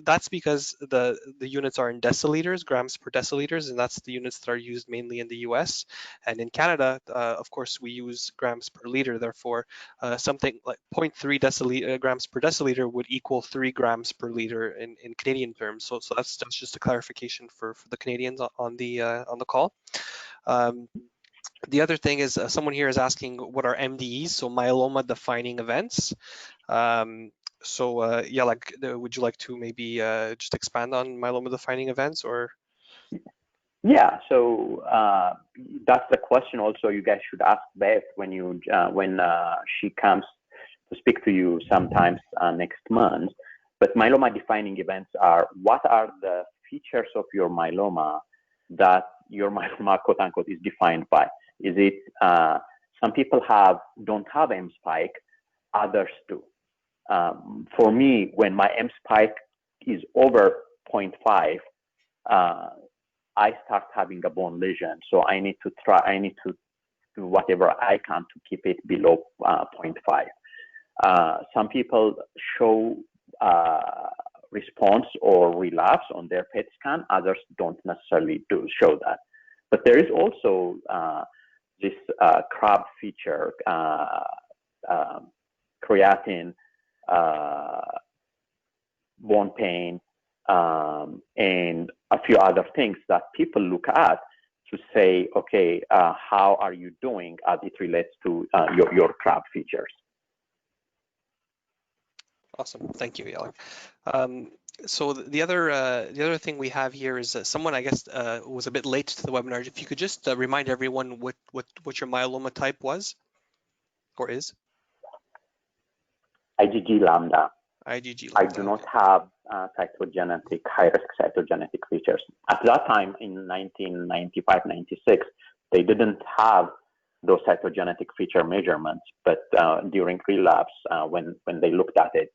That's because the units are in deciliters, grams per deciliters, and that's the units that are used mainly in the US. And in Canada, of course, we use grams per liter. Therefore, something like 0.3 grams per deciliter would equal 3 grams per liter in Canadian terms. So that's just a clarification for the Canadians on the call. The other thing is someone here is asking what are MDEs, so myeloma defining events. Yelak, would you like to maybe just expand on myeloma defining events or? Yeah, so that's the question also you guys should ask Beth when she comes to speak to you sometimes next month. But myeloma defining events are, what are the features of your myeloma that your myeloma, quote unquote, is defined by? Is it some people don't have M spike, others do. For me, when my M spike is over 0.5, I start having a bone lesion. So I need to do whatever I can to keep it below 0.5. Some people show response or relapse on their PET scan. Others don't necessarily show that. But there is also this CRAB feature, creatine, bone pain, and a few other things that people look at to say, okay, how are you doing as it relates to your CRAB features? Awesome, thank you, Yelak. So the other thing we have here is someone, I guess, was a bit late to the webinar. If you could just remind everyone what your myeloma type was or is. IgG lambda. IgG I lambda. do not have cytogenetic, high-risk cytogenetic features. At that time, in 1995, 96, they didn't have those cytogenetic feature measurements, but during relapse, when they looked at it,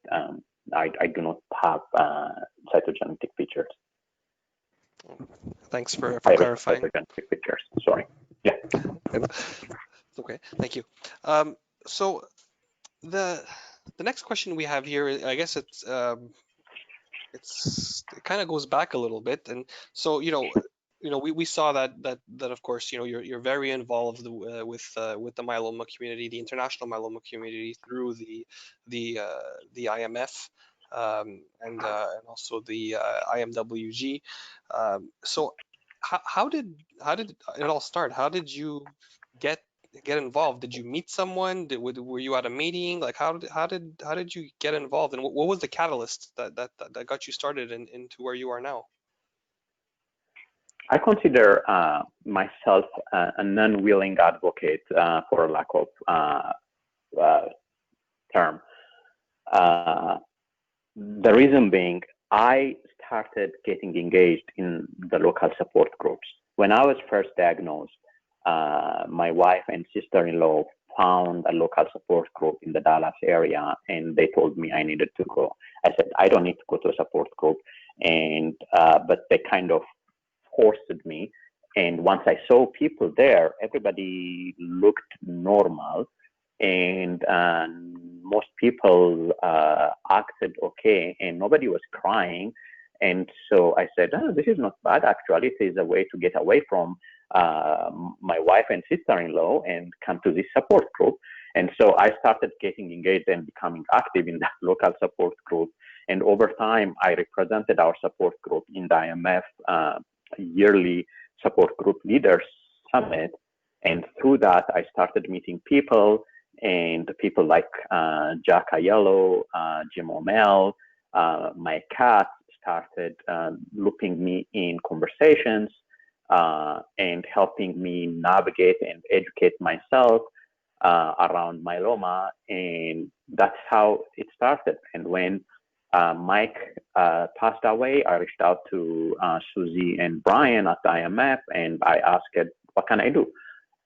I do not have cytogenetic features. Thanks for clarifying. Cytogenetic features, sorry. Yeah. Okay, thank you. So the next question we have here, I guess it kind of goes back a little bit, and so we saw that of course you're very involved with the myeloma community, the international myeloma community through the IMF and also the IMWG. So how did it all start? How did you get involved? Did you meet someone? Were you at a meeting? Like how did you get involved? And what was the catalyst that got you started into where you are now? I consider myself a non-willing advocate, for a lack of term. The reason being, I started getting engaged in the local support groups. When I was first diagnosed, my wife and sister-in-law found a local support group in the Dallas area, and they told me I needed to go. I said, I don't need to go to a support group, and but they kind of forced me. And once I saw people there, everybody looked normal, and most people acted okay, and nobody was crying. And so I said, oh, this is not bad, actually. It is a way to get away from my wife and sister-in-law and come to this support group. And so I started getting engaged and becoming active in that local support group. And over time, I represented our support group in the IMF yearly support group leaders summit. And through that, I started meeting people, and people like Jack Aiello, Jim O'Mell, my cat started looping me in conversations and helping me navigate and educate myself around myeloma. And that's how it started. And when Mike passed away, I reached out to Susie and Brian at the IMF, and I asked, what can I do?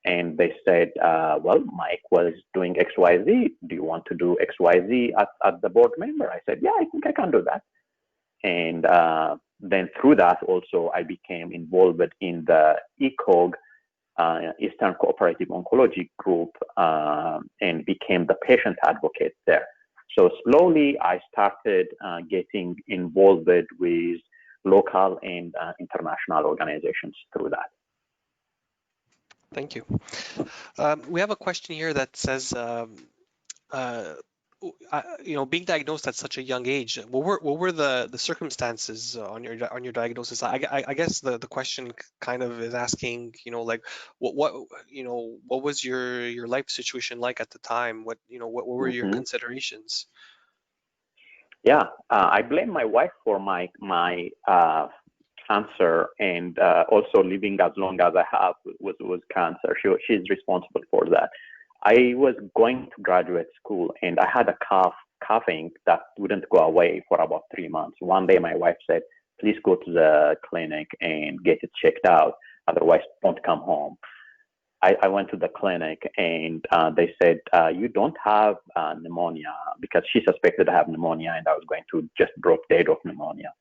And they said, well, Mike was doing XYZ. Do you want to do XYZ at the board member? I said, yeah, I think I can do that. And then through that also, I became involved in the ECOG, Eastern Cooperative Oncology Group, and became the patient advocate there. So slowly, I started getting involved with local and international organizations through that. Thank you. We have a question here that says, being diagnosed at such a young age, what were the circumstances on your diagnosis? I guess the question kind of is asking, like what was your life situation like at the time? What were your considerations? Yeah, I blame my wife for my cancer, and also living as long as I have was cancer. She's responsible for that. I was going to graduate school, and I had a coughing that wouldn't go away for about 3 months. One day, my wife said, "Please go to the clinic and get it checked out. Otherwise, don't come home." I went to the clinic, and they said, you don't have pneumonia, because she suspected I have pneumonia, and I was going to just drop dead of pneumonia.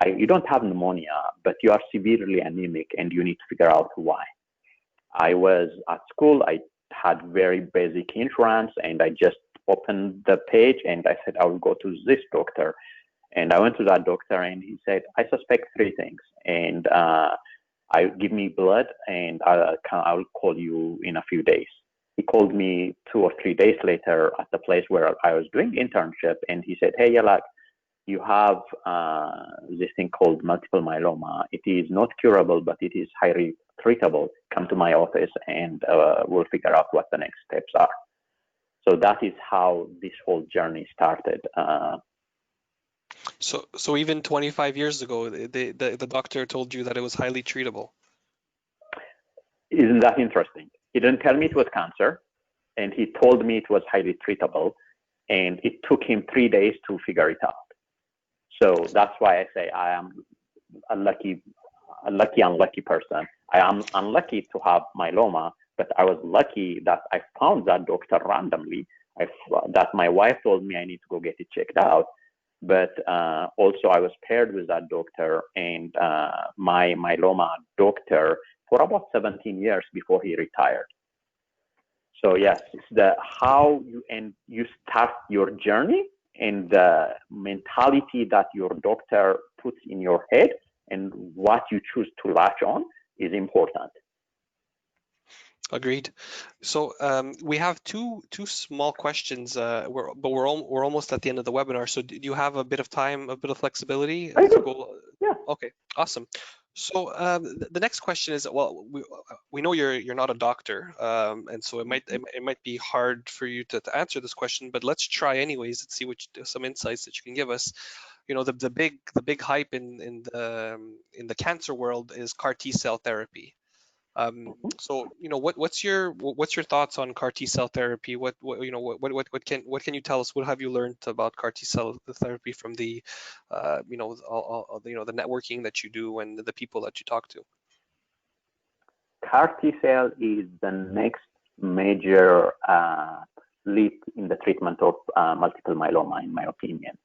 You don't have pneumonia, but you are severely anemic, and you need to figure out why. I was at school. I had very basic insurance, and I just opened the page, and I said, I will go to this doctor. And I went to that doctor, and he said, I suspect 3 things. And give me blood, and I'll call you in a few days. He called me 2 or 3 days later at the place where I was doing internship, and he said, hey, Yelak, you have this thing called multiple myeloma. It is not curable, but it is highly treatable. Come to my office, and we'll figure out what the next steps are. So that is how this whole journey started. So even 25 years ago, the doctor told you that it was highly treatable. Isn't that interesting? He didn't tell me it was cancer, and he told me it was highly treatable, and it took him 3 days to figure it out. So that's why I say I am a lucky person. I am unlucky to have myeloma, but I was lucky that I found that doctor randomly. That my wife told me I need to go get it checked out. But also I was paired with that doctor and my myeloma doctor for about 17 years before he retired. So yes, it's how you start your journey and the mentality that your doctor puts in your head and what you choose to latch on is important. Agreed. So we have two small questions, but we're almost at the end of the webinar. So do you have a bit of time, a bit of flexibility? I do. Yeah. Okay, awesome. So the next question is, well, we know you're not a doctor, and so it might be hard for you to answer this question, but let's try anyways and see some insights that you can give us. You know, the big hype in the cancer world is CAR T cell therapy. So what's your thoughts on CAR T cell therapy? What can you tell us? What have you learned about CAR T cell therapy from the the networking that you do and the people that you talk to? CAR T cell is the next major leap in the treatment of multiple myeloma, in my opinion.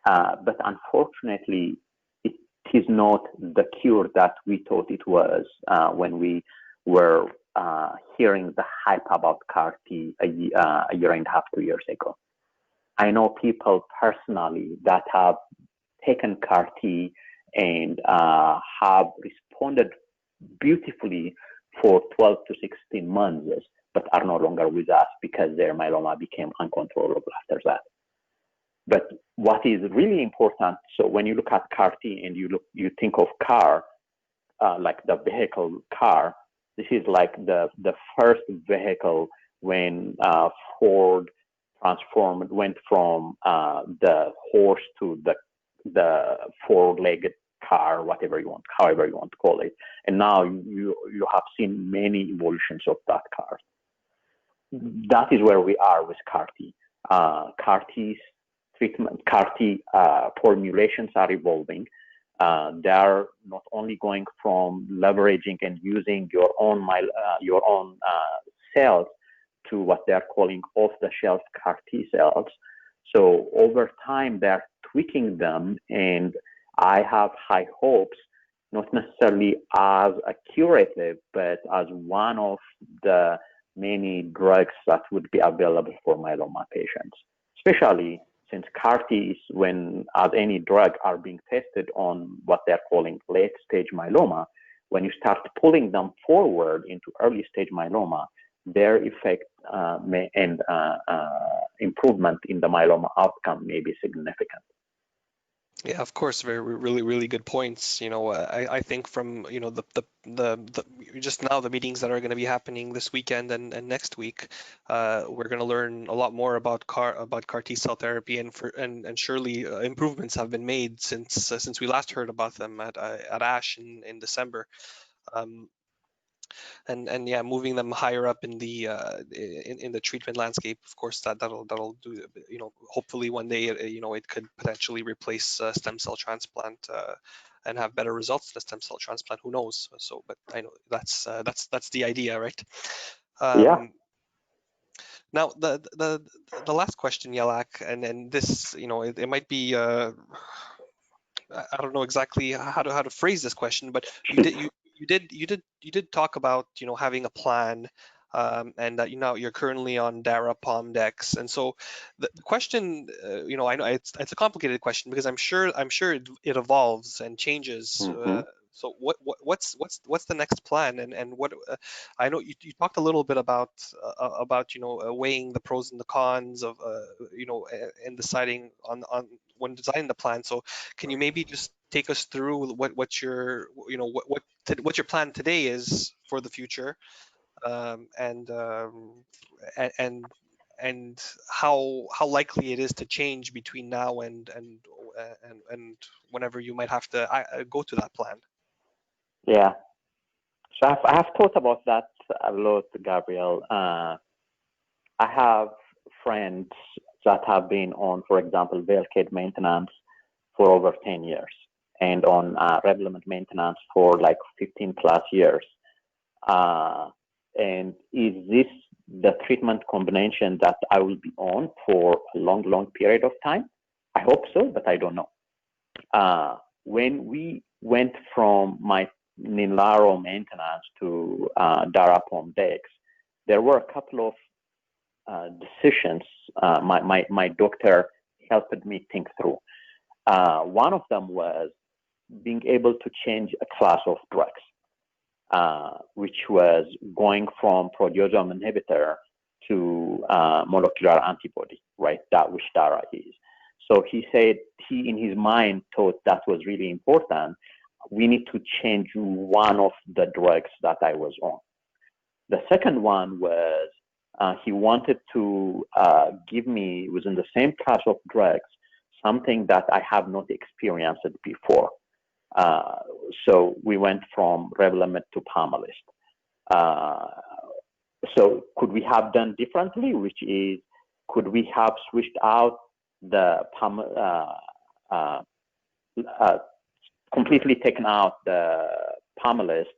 But unfortunately, it is not the cure that we thought it was when we were hearing the hype about CAR T a year and a half, 2 years ago. I know people personally that have taken CAR T and have responded beautifully for 12 to 16 months, but are no longer with us because their myeloma became uncontrollable after that. But what is really important, so when you look at CAR T and you think of CAR, like the vehicle car, this is like the first vehicle when Ford went from the horse to the four-legged car, however you want to call it. And now you have seen many evolutions of that car. That is where we are with CAR T. CAR T's treatment, CAR T formulations are evolving. They are not only going from leveraging and using your own cells to what they are calling off-the-shelf CAR T cells. So over time, they're tweaking them, and I have high hopes, not necessarily as a curative, but as one of the many drugs that would be available for myeloma patients, especially since CAR Ts, as any drug, are being tested on what they're calling late-stage myeloma. When you start pulling them forward into early-stage myeloma, their effect and improvement in the myeloma outcome may be significant. Yeah, of course, really good points. I think from the just now the meetings that are going to be happening this weekend and next week, we're going to learn a lot more about CAR T cell therapy, and surely improvements have been made since we last heard about them at ASH in December. And yeah, moving them higher up in the treatment landscape, of course, that'll do, hopefully one day, it could potentially replace stem cell transplant, and have better results than a stem cell transplant. Who knows? So, but I know that's the idea, right? Yeah. Now the last question, Yelak, and this, it might be, I don't know exactly how to phrase this question, but you did talk about having a plan, and that you're currently on Dara Palmdex, and so the question, I know it's a complicated question because I'm sure it evolves and changes. Mm-hmm. So what's the next plan, and what I know you talked a little bit about weighing the pros and the cons of and deciding on when designing the plan. So can you maybe just take us through what your what your plan today is for the future, and and how likely it is to change between now and whenever you might have to go to that plan? Yeah. So I have thought about that a lot, Gabriel. I have friends that have been on, for example, Velcade maintenance for over 10 years and on Revlimid maintenance for like 15 plus years. And is this the treatment combination that I will be on for a long period of time? I hope so, but I don't know. When we went from my Ninlaro maintenance to Darapom-Dex, there were a couple of decisions my doctor helped me think through. One of them was being able to change a class of drugs, which was going from proteasome inhibitor to molecular antibody, right? That which Dara is. So he said he, in his mind, thought that was really important. We need to change one of the drugs that I was on. The second one was he wanted to give me, within the same class of drugs, something that I have not experienced before. So we went from Revlimid to Pomalyst. So could we have done differently, which is, could we have switched out the completely taken out the Pomalyst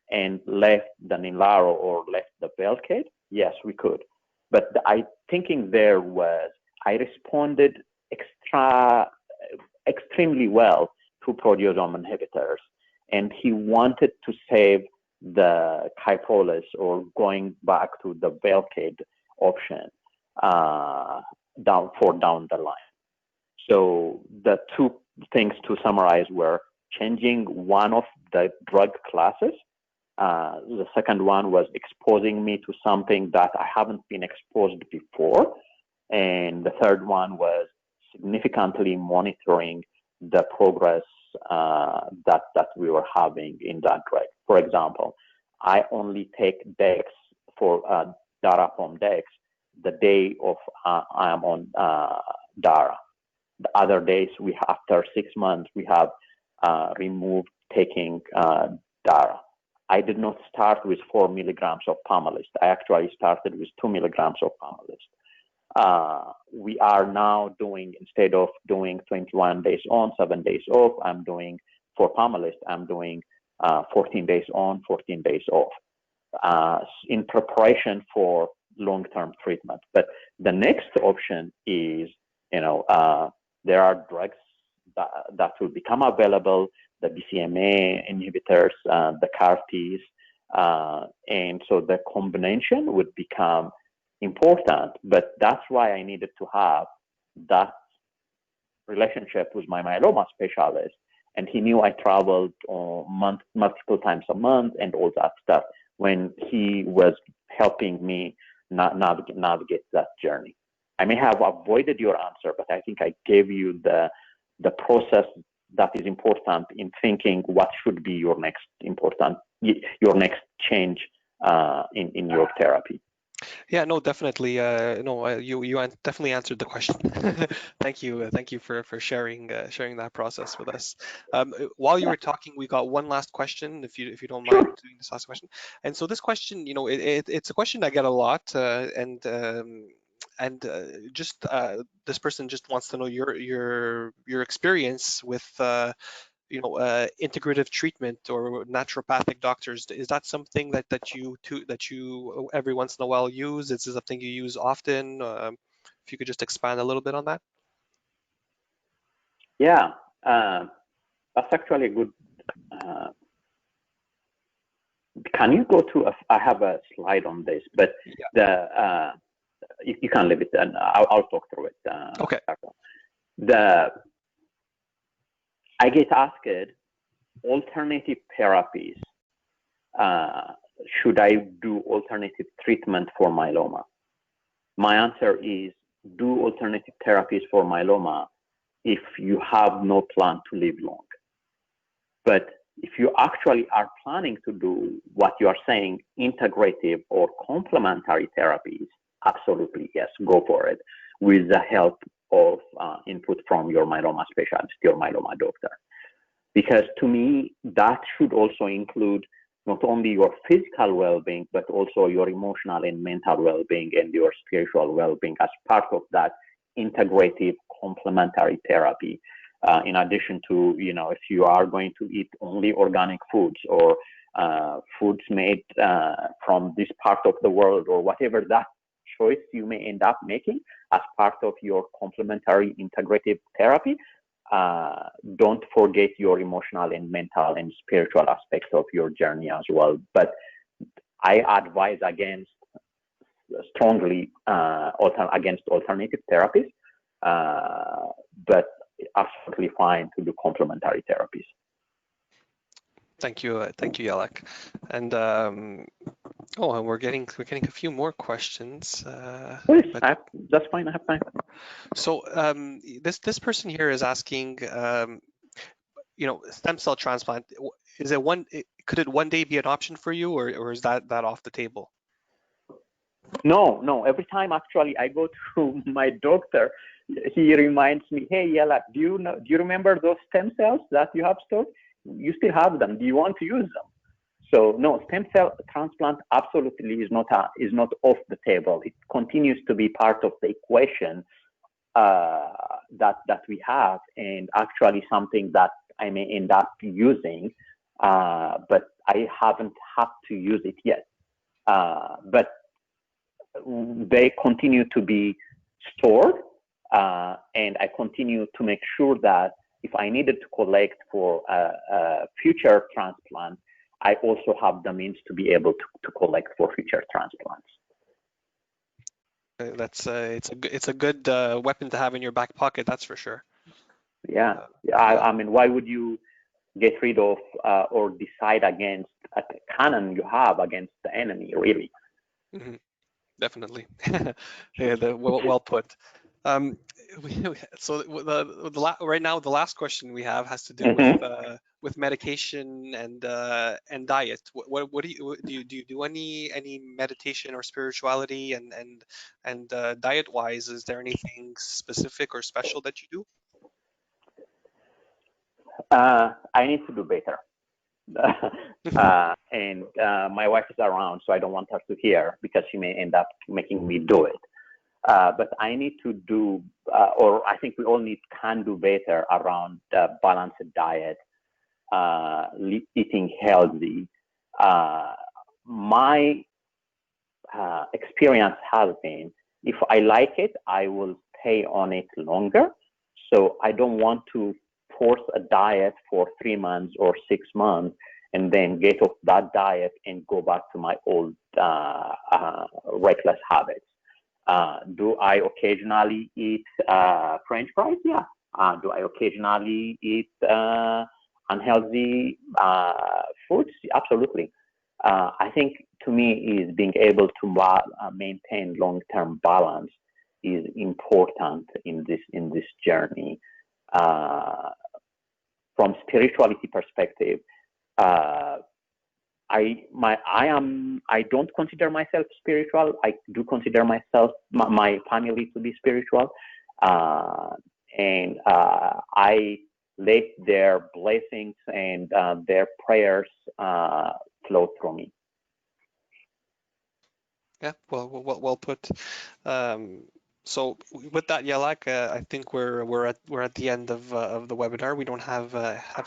and left the Ninlaro or left the Velcade? Yes, we could. But the thinking there was I responded extremely well to proteasome inhibitors, and he wanted to save the Kyprolis or going back to the Velcade option down the line. So the two things to summarize were changing one of the drug classes. The second one was exposing me to something that I haven't been exposed before. And the third one was significantly monitoring the progress that we were having in that drug. For example, I only take Dex for data from Dex the day of I am on DARA. The other days, after 6 months, we have removed taking DARA. I did not start with 4 milligrams of Pomalyst. I actually started with 2 milligrams of Pomalyst. We are now doing, instead of doing 21 days on, 7 days off, I'm doing, for Pomalyst, I'm doing 14 days on, 14 days off, in preparation for long-term treatment. But the next option is, there are drugs that will become available, the BCMA inhibitors, the CAR-Ts, and so the combination would become important. But that's why I needed to have that relationship with my myeloma specialist, and he knew I traveled multiple times a month and all that stuff when he was helping me navigate that journey. I may have avoided your answer, but I think I gave you the process that is important in thinking what should be your next change in your therapy. Yeah, no, definitely. You definitely answered the question. Thank you for sharing that process with us. While you were talking, we got one last question, if you don't mind doing this last question. And so this question, it's a question I get a lot, just this person just wants to know your experience with integrative treatment or naturopathic doctors. Is that something that you every once in a while use? Is it something you use often? If you could just expand a little bit on that. Yeah, that's actually a good. Can you go to? I have a slide on this, but yeah. You can leave it, and I'll talk through it. Okay. I get asked alternative therapies. Should I do alternative treatment for myeloma? My answer is do alternative therapies for myeloma if you have no plan to live long. But if you actually are planning to do what you are saying, integrative or complementary therapies, absolutely, yes, go for it with the help of input from your myeloma specialist, your myeloma doctor. Because to me, that should also include not only your physical well-being, but also your emotional and mental well-being and your spiritual well-being as part of that integrative complementary therapy. In addition to, if you are going to eat only organic foods or foods made from this part of the world or whatever that choice you may end up making as part of your complementary integrative therapy, don't forget your emotional and mental and spiritual aspects of your journey as well. But I advise strongly against alternative therapies, but absolutely fine to do complementary therapies. Thank you, Yelak. And and we're getting a few more questions. That's fine. I have time. So this person here is asking, stem cell transplant. Could it one day be an option for you, or is that off the table? No. Every time actually I go to my doctor, he reminds me, hey, Yelak, do you remember those stem cells that you have stored? You still have them. Do you want to use them? So no, stem cell transplant absolutely is not off the table. It continues to be part of the equation that we have, and actually something that I may end up using, but I haven't had to use it yet. But they continue to be stored, and I continue to make sure that if I needed to collect for a future transplant, I also have the means to be able to collect for future transplants. It's a good weapon to have in your back pocket, that's for sure. Yeah. I mean, why would you get rid of or decide against a cannon you have against the enemy, really? Mm-hmm. Definitely. Yeah, well put. Um, so right now, the last question we have has to do with medication and diet. What do you do any meditation or spirituality and diet wise? Is there anything specific or special that you do? I need to do better. And my wife is around, so I don't want her to hear because she may end up making me do it. But I need to do, or I think we all can do better around balanced diet, eating healthy. My experience has been, if I like it, I will stay on it longer. So I don't want to force a diet for 3 months or 6 months and then get off that diet and go back to my old reckless habits. Do I occasionally eat French fries? Yeah. Do I occasionally eat unhealthy foods? Absolutely. I think to me is being able to maintain long-term balance is important in this journey. From spirituality perspective, I don't consider myself spiritual. I do consider my family to be spiritual, and I let their blessings and their prayers flow through me. Yeah, well put. So with that, Yelak, I think we're at the end of the webinar. We don't have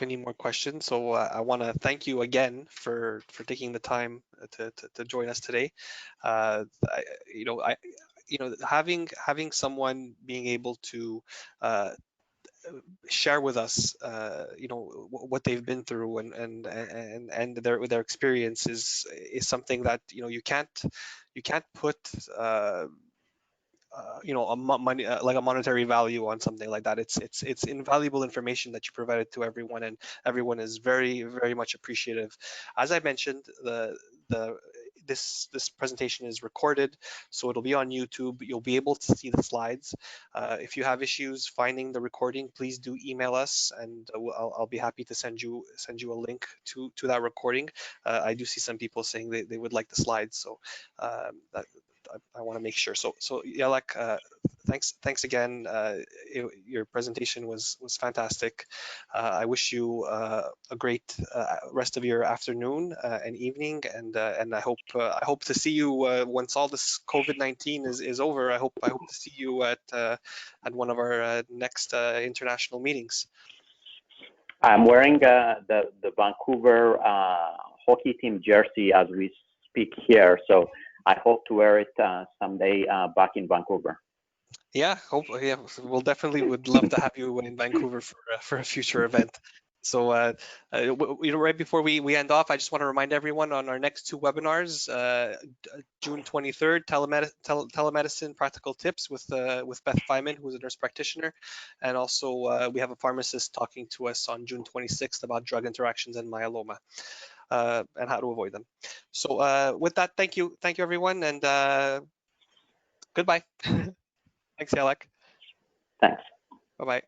any more questions, so I want to thank you again for taking the time to join us today. I, having someone being able to share with us, what they've been through and their experience is something that you can't put a money like a monetary value on something like that. It's invaluable information that you provided to everyone, and everyone is very much appreciative. As I mentioned, the this presentation is recorded, so it'll be on YouTube. You'll be able to see the slides. If you have issues finding the recording, please do email us, and I'll be happy to send you a link to that recording. I do see some people saying they would like the slides, so that I want to make sure. So Yelak, thanks again. Your presentation was fantastic. I wish you a great rest of your afternoon and evening, and I hope to see you once all this COVID-19 is over. I hope to see you at one of our next international meetings. I'm wearing the Vancouver hockey team jersey as we speak here, so I hope to wear it someday back in Vancouver. Yeah, we'll definitely would love to have you in Vancouver for a future event. So, right before we end off, I just want to remind everyone on our next two webinars, June 23rd, telemedicine practical tips with Beth Feynman, who is a nurse practitioner, and also we have a pharmacist talking to us on June 26th about drug interactions and myeloma and how to avoid them. So, with that, thank you everyone, and goodbye. Thanks, Yelak. Thanks. Bye-bye.